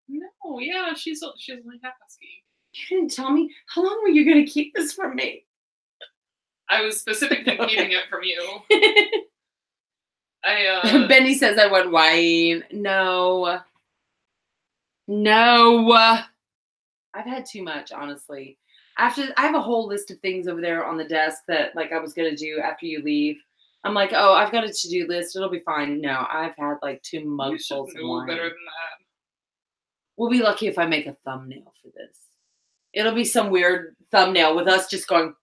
No. No, yeah, she's only half husky. You didn't tell me. How long were you going to keep this from me? I was specifically keeping it from you. Benny says I want wine. No. No. I've had too much, honestly. I have a whole list of things over there on the desk that like I was gonna do after you leave. I'm like, oh, I've got a to-do list. It'll be fine. No, I've had like 2 mugfuls of wine. Better than that. We'll be lucky if I make a thumbnail for this. It'll be some weird thumbnail with us just going.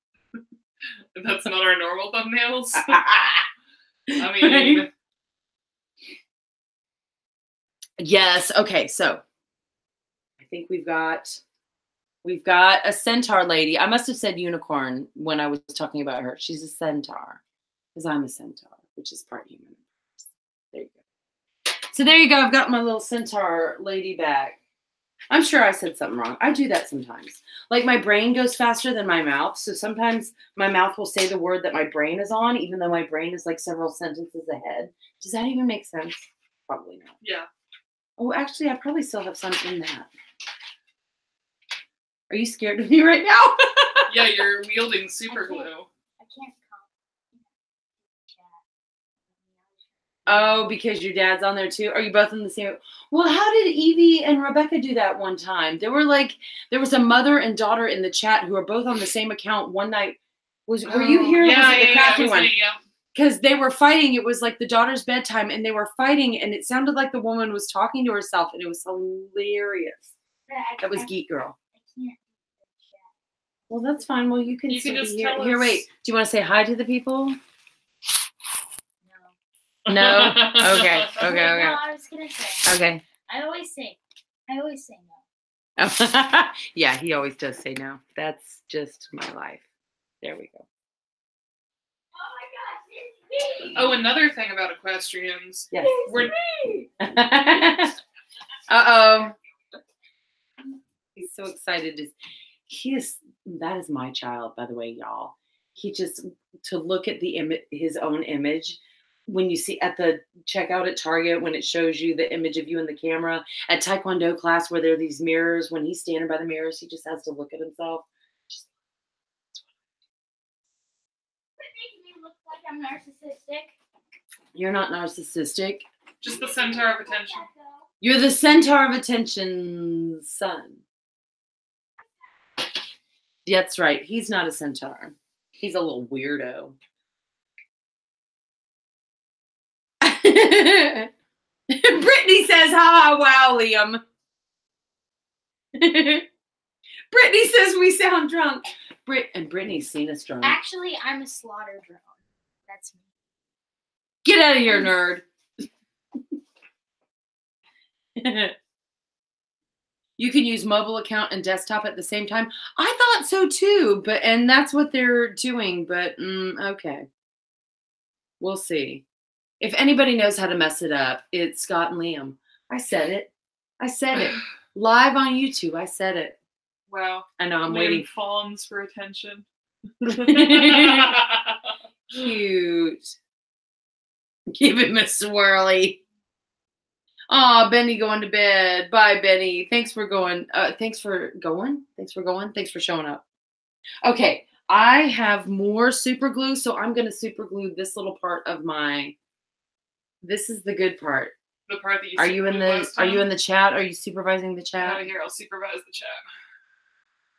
That's not our normal thumbnails. I mean, yes. Okay, so I think we've got a centaur lady. I must have said unicorn when I was talking about her. She's a centaur because I'm a centaur, which is part human. There you go. So there you go. I've got my little centaur lady back. I'm sure I said something wrong. I do that sometimes. Like my brain goes faster than my mouth. So sometimes my mouth will say the word that my brain is on, even though my brain is like several sentences ahead. Does that even make sense? Probably not. Yeah. Oh, actually, I probably still have some in that. Are you scared of me right now? Yeah, you're wielding super glue. I can't Oh, because your dad's on there too? Are you both in the same? Well, how did Evie and Rebecca do that one time? There was a mother and daughter in the chat who were both on the same account one night. Were you here? Yeah, was it the crafty one? Yeah. Because they were fighting. It was like the daughter's bedtime, and they were fighting, and it sounded like the woman was talking to herself, and it was hilarious. That was Geek Girl. I can't. Well, that's fine. Well, you can You can still just be here. tell Here, us. wait. Do you want to say hi to the people? No. No? Okay. No, I was gonna say. Okay. I always say no. Oh, yeah, he always does say no. That's just my life. There we go. Oh my gosh, it's me. Oh, another thing about equestrians. Yes. We're Uh-oh. He's so excited. That is my child, by the way, y'all. He just, to look at his own image, when you see at the checkout at Target, when it shows you the image of you in the camera, at Taekwondo class where there are these mirrors, when he's standing by the mirrors, he just has to look at himself. It makes me look like I'm narcissistic. You're not narcissistic. just the centaur of attention. You're the centaur of attention, son. That's right. He's not a centaur. He's a little weirdo. Brittany says, "Ha wow, Liam." Brittany says we sound drunk. Brittany's seen us drunk. Actually, I'm a slaughter drone. That's me. Get out of here, nerd. You can use mobile account and desktop at the same time. I thought so too, and that's what they're doing. But okay, we'll see. If anybody knows how to mess it up, it's Scott and Liam. I said it. Live on YouTube. I said it. Wow. I know. I'm Liam waiting. fawns for attention. Cute. Give him a swirly. Aw, Benny going to bed. Bye, Benny. Thanks for going. Thanks for showing up. Okay, I have more super glue, so I'm going to super glue this little part of my. This is the good part. The part that you. Are you in the chat? Are you supervising the chat? Out of here, I'll supervise the chat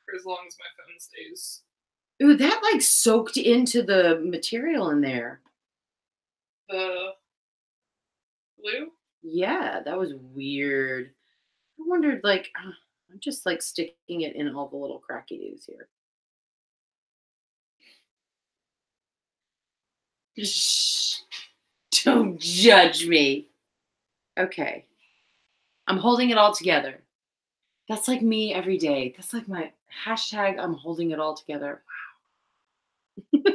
for as long as my phone stays. Ooh, that like soaked into the material in there. The glue? Yeah, that was weird. I wondered, like, I'm just like sticking it in all the little cracky doos here. Shh. Don't judge me. Okay. I'm holding it all together. That's like me every day. That's like my hashtag. I'm holding it all together. Wow.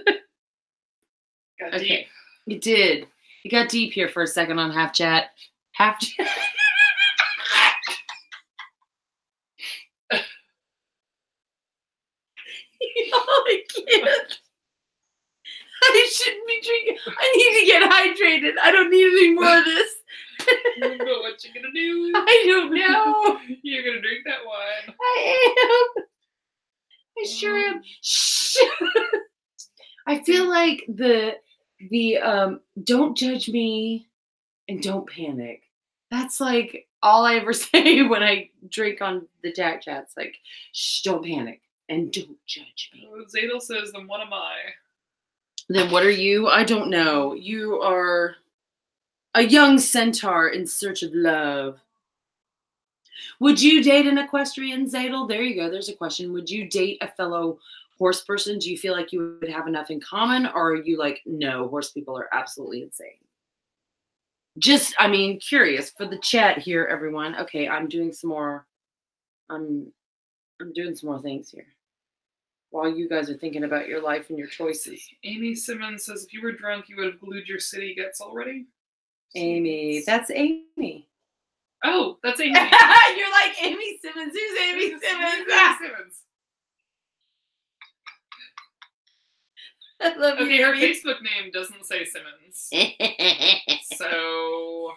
Got Okay. deep. It did. It got deep here for a second on Half Chat. Half Chat. I can't. I shouldn't be drinking. I need to get hydrated. I don't need any more of this. But what you gonna do? I don't know. You're gonna drink that wine. I am. I sure am. Shh. I feel like the don't judge me and don't panic. That's like all I ever say when I drink on the Tack Chat. It's like, shh, don't panic and don't judge me. Zadel says, then what am I? Then what are you? I don't know. You are a young centaur in search of love. Would you date an equestrian, Zadel? There you go. There's a question. Would you date a fellow horse person? Do you feel like you would have enough in common? Or are you like, no, horse people are absolutely insane? Just, I mean, curious for the chat here, everyone. Okay, I'm doing some more. I'm doing some more things here while you guys are thinking about your life and your choices. Amy Simmons says, if you were drunk, you would have glued your city guts already. Amy, that's Amy. Oh, that's Amy. You're like Amy Simmons. Who's Amy Simmons? Amy Simmons. I love you. Okay, her Facebook name doesn't say Simmons. So.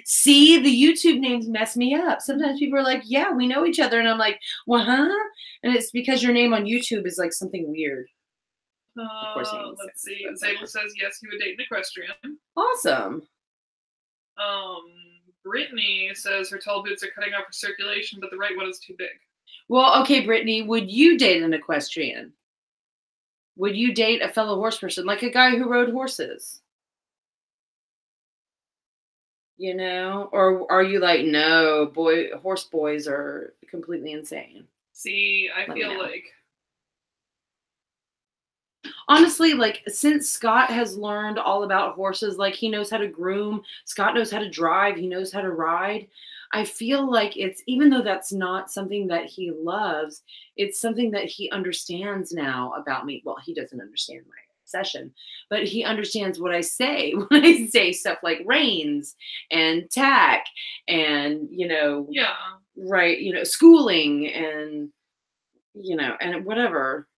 See, the YouTube names mess me up. Sometimes people are like, yeah, we know each other. And I'm like, well, huh? And it's because your name on YouTube is like something weird. Of course, let's see. Zadel says, yes, he would date an equestrian. Awesome. Brittany says her tall boots are cutting off her circulation, but the right one is too big. Well, okay, Brittany, would you date an equestrian? Would you date a fellow horse person, like a guy who rode horses? You know? Or are you like, no, horse boys are completely insane? See, I feel like... Honestly, like, since Scott has learned all about horses, like, he knows how to groom, Scott knows how to drive, he knows how to ride, I feel like it's, even though that's not something that he loves, it's something that he understands now about me. Well, he doesn't understand my obsession, but he understands what I say when I say stuff like reins and tack and, you know, yeah, right, you know, schooling and, you know, and whatever.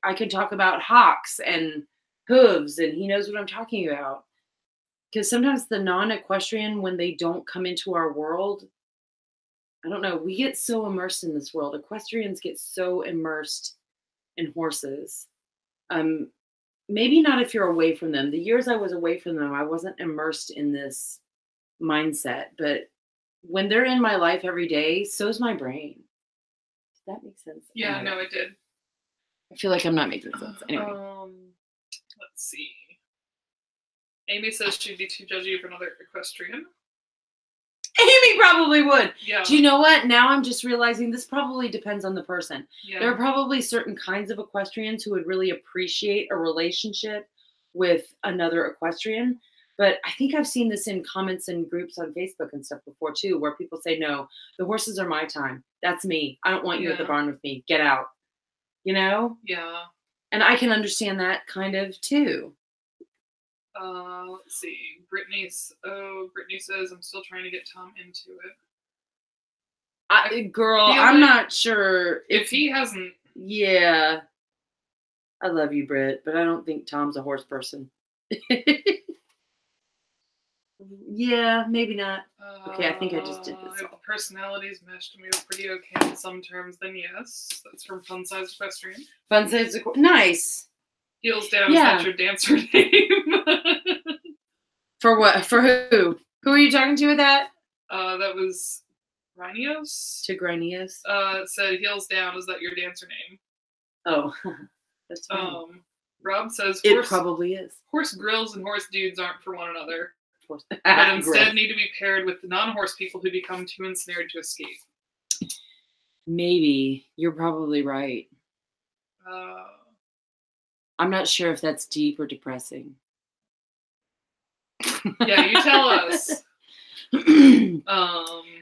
I can talk about hocks and hooves, and he knows what I'm talking about. Because sometimes the non-equestrian, when they don't come into our world, I don't know, we get so immersed in this world. Equestrians get so immersed in horses. Maybe not if you're away from them. The years I was away from them, I wasn't immersed in this mindset. But when they're in my life every day, so's my brain. Does that make sense? Yeah, no, it did. I feel like I'm not making sense. Anyway. Let's see. Amy says she'd be too judgy of another equestrian. Amy probably would. Yeah. Do you know what? Now I'm just realizing this probably depends on the person. Yeah. There are probably certain kinds of equestrians who would really appreciate a relationship with another equestrian. But I think I've seen this in comments and groups on Facebook and stuff before too, where people say, no, the horses are my time. That's me. I don't want you at the barn with me. Get out. You know? Yeah. And I can understand that kind of too. Let's see. Brittany says, I'm still trying to get Tom into it. I'm not sure if he hasn't. Yeah. I love you, Britt, but I don't think Tom's a horse person. Yeah, maybe not. Okay, I think I just did this. If the personalities meshed and we were pretty okay in some terms, then yes. That's from Fun Size Equestrian. Fun Size Nice. Heels down, is that your dancer name? For what? For who? Who are you talking to with that? That was Grinios. Grinios. It said heels down, is that your dancer name? Oh, that's funny. Rob says it probably is. Horse grills and horse dudes aren't for one another. But But instead need to be paired with non-horse people who become too ensnared to escape. Maybe. You're probably right. I'm not sure if that's deep or depressing. Yeah, you tell us.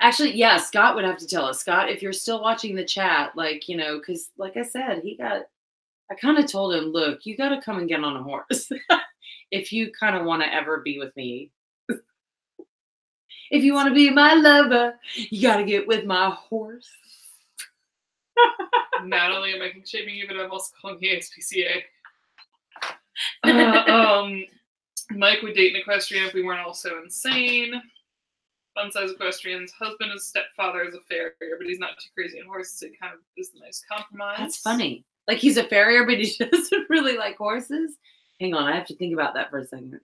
Actually, yeah, Scott would have to tell us. Scott, if you're still watching the chat, because like I said, I kind of told him, look, you got to come and get on a horse. If you kind of want to ever be with me. If you want to be my lover, you got to get with my horse. Not only am I shaming you, but I'm also calling the ASPCA. Mike would date an equestrian if we weren't all so insane. Fun Size Equestrian's husband and stepfather is a farrier, but he's not too crazy on horses. It kind of is a nice compromise. That's funny. Like he's a farrier, but he doesn't really like horses. Hang on, I have to think about that for a second.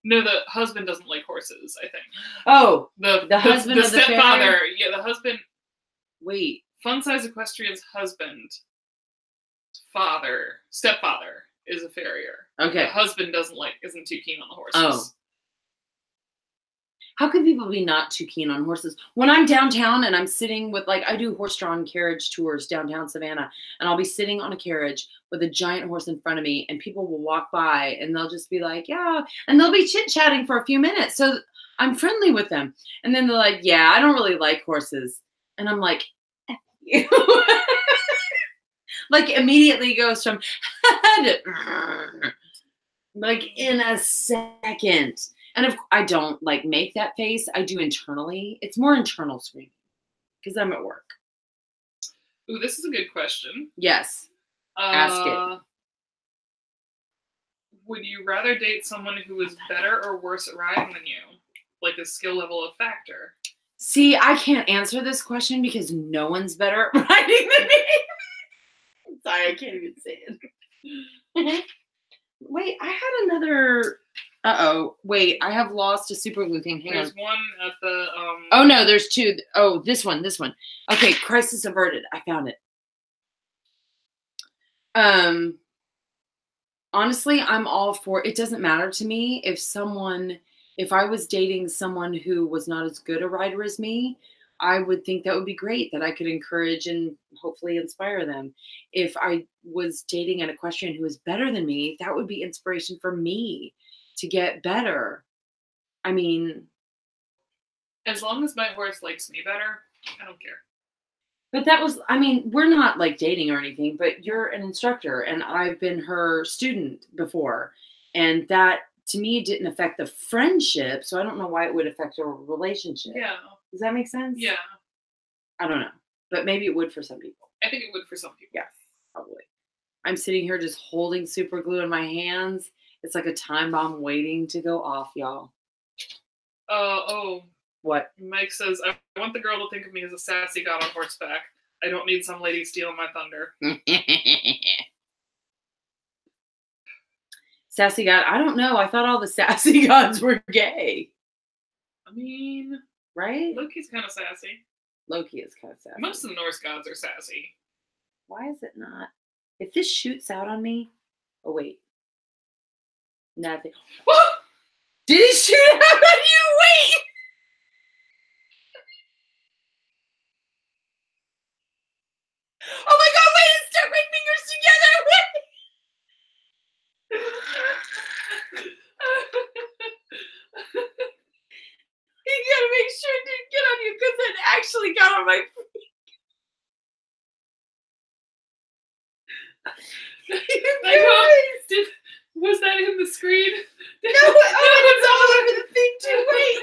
No, the husband doesn't like horses, I think. Oh, the husband the of the stepfather. farrier? Yeah, the husband. Wait. Fun Size Equestrian's stepfather is a farrier. Okay. The husband isn't too keen on the horses. Oh. How can people be not too keen on horses? When I'm downtown and I'm sitting with, I do horse-drawn carriage tours downtown Savannah, and I'll be sitting on a carriage with a giant horse in front of me, and people will walk by, and they'll just be like, yeah, and they'll be chit-chatting for a few minutes, so I'm friendly with them. And then they're like, yeah, I don't really like horses. And I'm like, F you. Immediately goes from, in a second. And if I don't make that face, I do internally. It's more internal screaming because I'm at work. Ooh, this is a good question. Yes. Ask it. Would you rather date someone who is better or worse at riding than you? Like a skill level of factor? See, I can't answer this question because no one's better at riding than me. I'm sorry, I can't even say it. Wait, I had another... Uh-oh. Wait, I have lost a super glue thing. Hang on. There's one at the... Oh, no, there's two. Oh, this one. Okay, crisis averted. I found it. Honestly, I'm all for... It doesn't matter to me if I was dating someone who was not as good a rider as me, I would think that would be great, that I could encourage and hopefully inspire them. If I was dating an equestrian who was better than me, that would be inspiration for me to get better. I mean, as long as my horse likes me better, I don't care. But we're not dating or anything, but you're an instructor and I've been her student before. And that to me didn't affect the friendship. So I don't know why it would affect a relationship. Yeah. Does that make sense? Yeah. I don't know, but maybe it would for some people. I think it would for some people. Yeah, probably. I'm sitting here just holding super glue in my hands. It's like a time bomb waiting to go off, y'all. What? Mike says, I want the girl to think of me as a sassy god on horseback. I don't need some lady stealing my thunder. Sassy god? I don't know. I thought all the sassy gods were gay. I mean... Right? Loki's kind of sassy. Loki is kind of sassy. Most of the Norse gods are sassy. Why is it not? If this shoots out on me, oh wait, nothing. Did it shoot out on you? Wait. Oh my God! Wait, it stuck my fingers together. You gotta make sure it didn't get on you because it actually got on my feet. Was that in the screen? No, it's all over the thing too. Wait.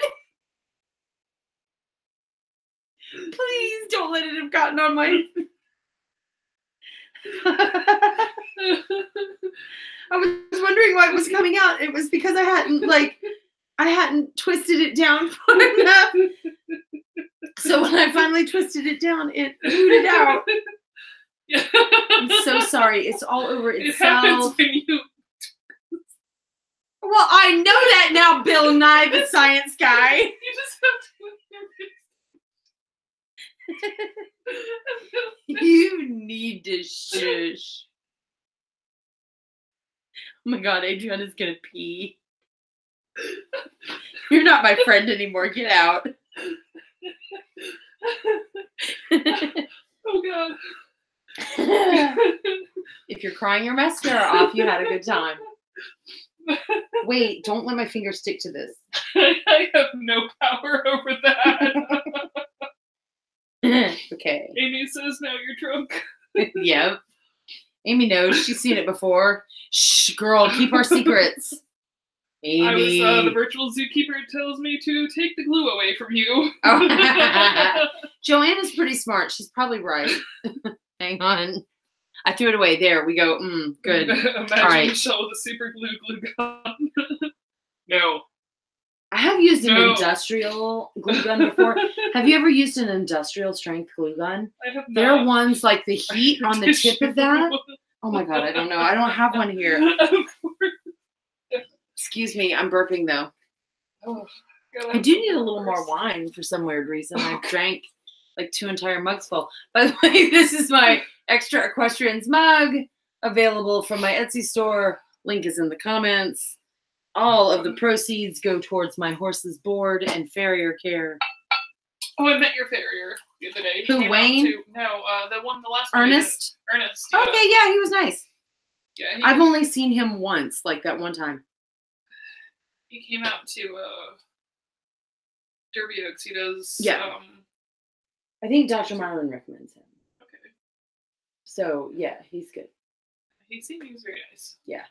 Please don't let it have gotten on my. I was wondering why it was coming out. It was because I hadn't twisted it down far enough. So when I finally twisted it down, it booted out. I'm so sorry. It's all over itself. It happens when you... Well, I know that now, Bill Nye, the science guy. You just have to... You need to shush. Oh my God, Adriana's gonna pee. You're not my friend anymore. Get out. Oh God. If you're crying your mascara off, you had a good time. Wait, don't let my finger stick to this. I have no power over that. Okay. Amy says now you're drunk. Yep. Amy knows. She's seen it before. Shh, girl, keep our secrets. Amy. I was the virtual zookeeper tells me to take the glue away from you. Oh. Joanna's pretty smart. She's probably right. Hang on. I threw it away. There we go. Good. Imagine all right. Michelle with a super glue gun. No. I have used an industrial glue gun before. Have you ever used an industrial strength glue gun? I have not. There are ones like the heat on the tip of that. Oh my God, I don't know. I don't have one here. Excuse me, I'm burping though. Oh, God, I do need a little more wine for some weird reason. I drank like 2 entire mugs full. By the way, this is my extra Equestrians mug, available from my Etsy store. Link is in the comments. All of the proceeds go towards my horse's board and farrier care. Oh, I met your farrier the other day. Who, Wayne? No, the last one. Ernest? Ernest. Yeah. Okay, yeah, he was nice. Yeah, I've only seen him once, like that one time. He came out to Derby Oaks. He does. Yeah. I think Dr. Marlin recommends him. Okay. So, yeah, he's good. He seemed he was very nice. Yeah.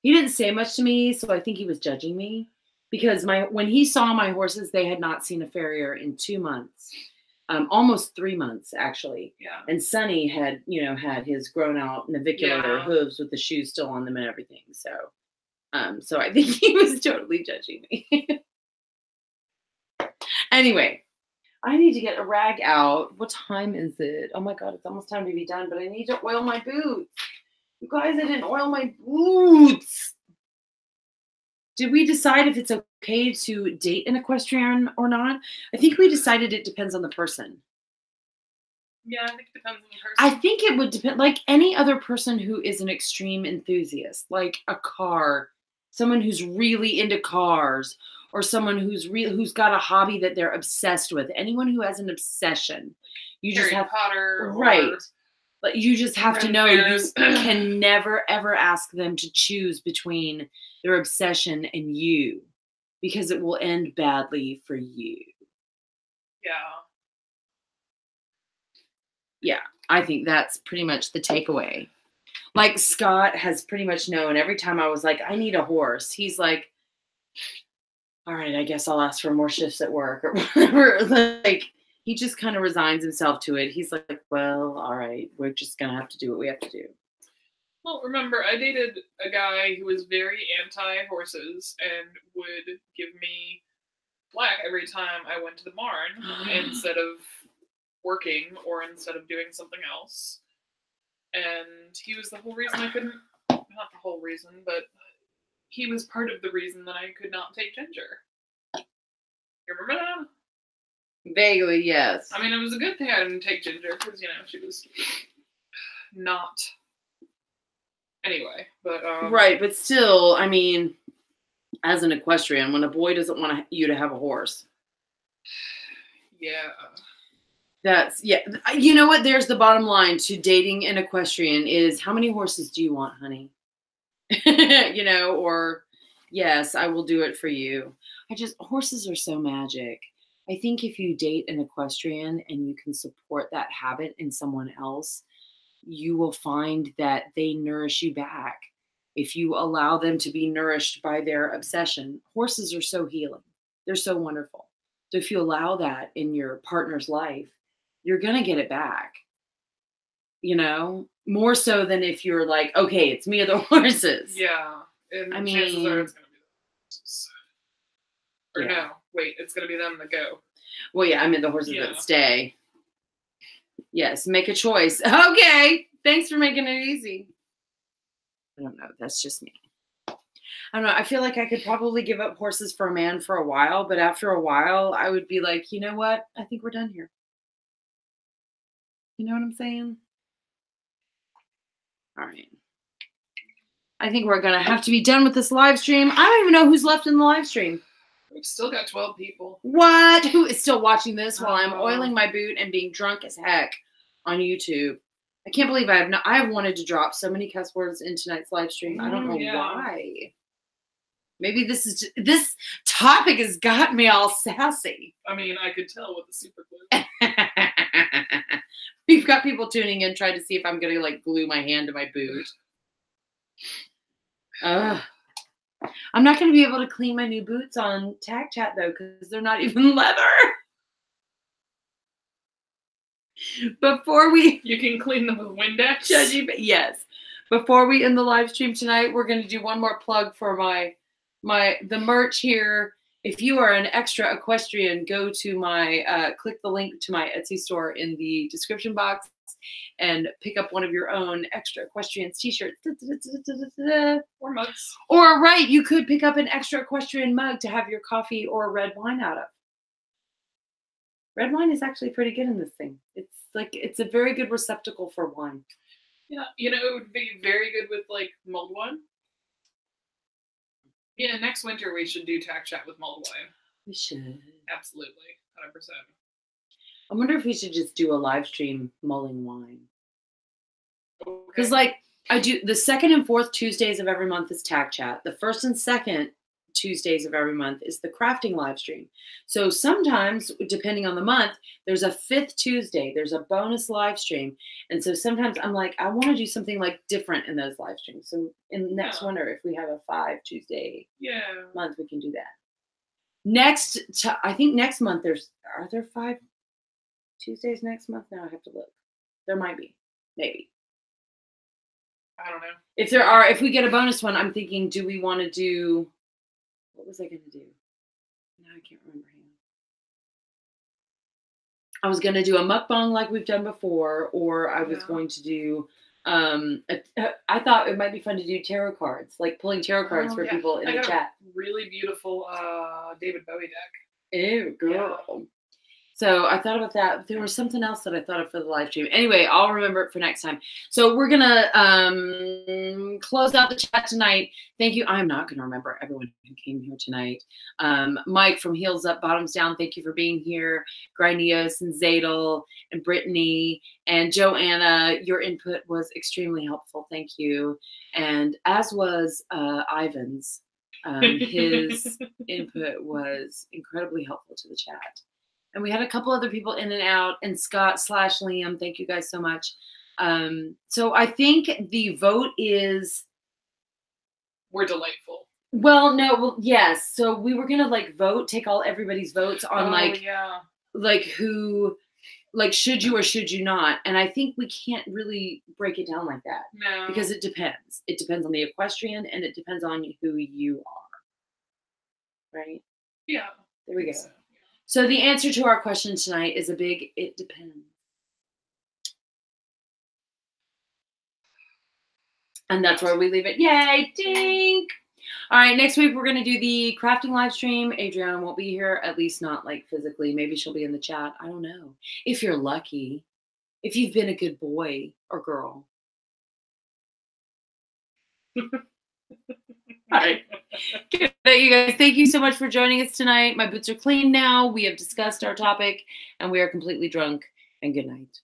He didn't say much to me, so I think he was judging me. Because when he saw my horses, they had not seen a farrier in 2 months. Almost 3 months, actually. Yeah. And Sonny had, had his grown out navicular hooves with the shoes still on them and everything. So I think he was totally judging me. Anyway, I need to get a rag out. What time is it? Oh my God, it's almost time to be done, but I need to oil my boots. You guys, I didn't oil my boots. Did we decide if it's okay to date an equestrian or not? I think we decided it depends on the person. Yeah, I think it depends on the person. I think it would depend, like any other person who is an extreme enthusiast, like a car, someone who's really into cars, or someone who's got a hobby that they're obsessed with. Anyone who has an obsession, you Harry just have Potter, right. But you just have to know you can never, ever ask them to choose between their obsession and you, because it will end badly for you. Yeah. Yeah, I think that's pretty much the takeaway. Like Scott has pretty much known every time I was like, I need a horse. He's like, all right, I guess I'll ask for more shifts at work or whatever. Like, he just kind of resigns himself to it. He's like, well, all right, we're just going to have to do what we have to do. Well, remember, I dated a guy who was very anti-horses and would give me flack every time I went to the barn instead of working or instead of doing something else. And he was the whole reason I couldn't, not the whole reason, but he was part of the reason that I could not take Ginger. You remember that? Vaguely, yes. I mean, it was a good thing I didn't take Ginger because, she was not Anyway, but Right, but still, I mean, as an equestrian, when a boy doesn't want you to have a horse, yeah. that's You know what? There's the bottom line to dating an equestrian is how many horses do you want, honey? You know, or yes, I will do it for you. Horses are so magic. I think if you date an equestrian and you can support that habit in someone else, you will find that they nourish you back. If you allow them to be nourished by their obsession, horses are so healing. They're so wonderful. So if you allow that in your partner's life, you're going to get it back. You know, more so than if you're like, okay, it's me or the horses. Yeah. And I chances mean, are it's going to be them. Or yeah. no, wait, it's going to be them that go. Well, yeah, I mean the horses that stay. Yes, make a choice. Okay, thanks for making it easy. I don't know. That's just me. I don't know. I feel like I could probably give up horses for a man for a while, but after a while, I would be like, you know what? I think we're done here. You know what I'm saying? All right. I think we're going to have to be done with this live stream. I don't even know who's left in the live stream. We've still got 12 people. What? Who is still watching this while I'm oiling my boot and being drunk as heck on YouTube? I can't believe I have wanted to drop so many cuss words in tonight's live stream. I don't know why. Maybe this topic has got me all sassy. I mean, I could tell with the super glue. We've got people tuning in trying to see if I'm going to like glue my hand to my boot. I'm not going to be able to clean my new boots on Tack Chat though, because they're not even leather. You can clean them with Windex. Yes. Before we end the live stream tonight, we're going to do one more plug for the merch here. If you are an extra equestrian, go to click the link to my Etsy store in the description box and pick up one of your own extra equestrians t-shirts. Or mugs. Or you could pick up an extra equestrian mug to have your coffee or red wine out of. Red wine is actually pretty good in this thing. It's a very good receptacle for wine. Yeah, you know, it would be very good with like mulled wine. Yeah, next winter we should do Tack Chat with mulled wine. We should. Absolutely, 100%. I wonder if we should just do a live stream mulling wine. Because Okay. I do the second and fourth Tuesdays of every month is Tack Chat. The first and second Tuesdays of every month is the crafting live stream. So sometimes, depending on the month, there's a fifth Tuesday. There's a bonus live stream. And so sometimes I'm like, I want to do something like different in those live streams. So in next winter, if we have a 5 Tuesday month, we can do that. I think next month are there 5 Tuesdays next month? Now I have to look. There might be. Maybe. I don't know. If there are, if we get a bonus one, I'm thinking, do we want to do, what was I going to do? Now I can't remember. I was going to do a mukbang like we've done before, or I was going to do, I thought it might be fun to do tarot cards, like pulling tarot cards for people in the chat. Really beautiful David Bowie deck. Ew, girl. Yeah. So I thought about that. There was something else that I thought of for the live stream. Anyway, I'll remember it for next time. So we're going to close out the chat tonight. Thank you. I'm not going to remember everyone who came here tonight. Mike from Heels Up, Bottoms Down, thank you for being here. Grinios and Zadel and Brittany and Joanna, your input was extremely helpful. Thank you. And as was Ivan's. His input was incredibly helpful to the chat. And we had a couple other people in and out, and Scott/Liam. Thank you guys so much. So I think the vote is. We're delightful. Well, no, well, yes. So we were gonna vote, take everybody's votes on who, should you or should you not? And I think we can't really break it down like that. No. Because it depends. It depends on the equestrian, and it depends on who you are. Right? Yeah. There we go. So the answer to our question tonight is a big it depends. And that's where we leave it. Yay, dink! All right, next week we're going to do the crafting live stream. Adriana won't be here, at least not physically. Maybe she'll be in the chat. I don't know. If you're lucky, if you've been a good boy or girl. All right. Good night, you guys. Thank you so much for joining us tonight. My boots are clean now. We have discussed our topic, and we are completely drunk. And good night.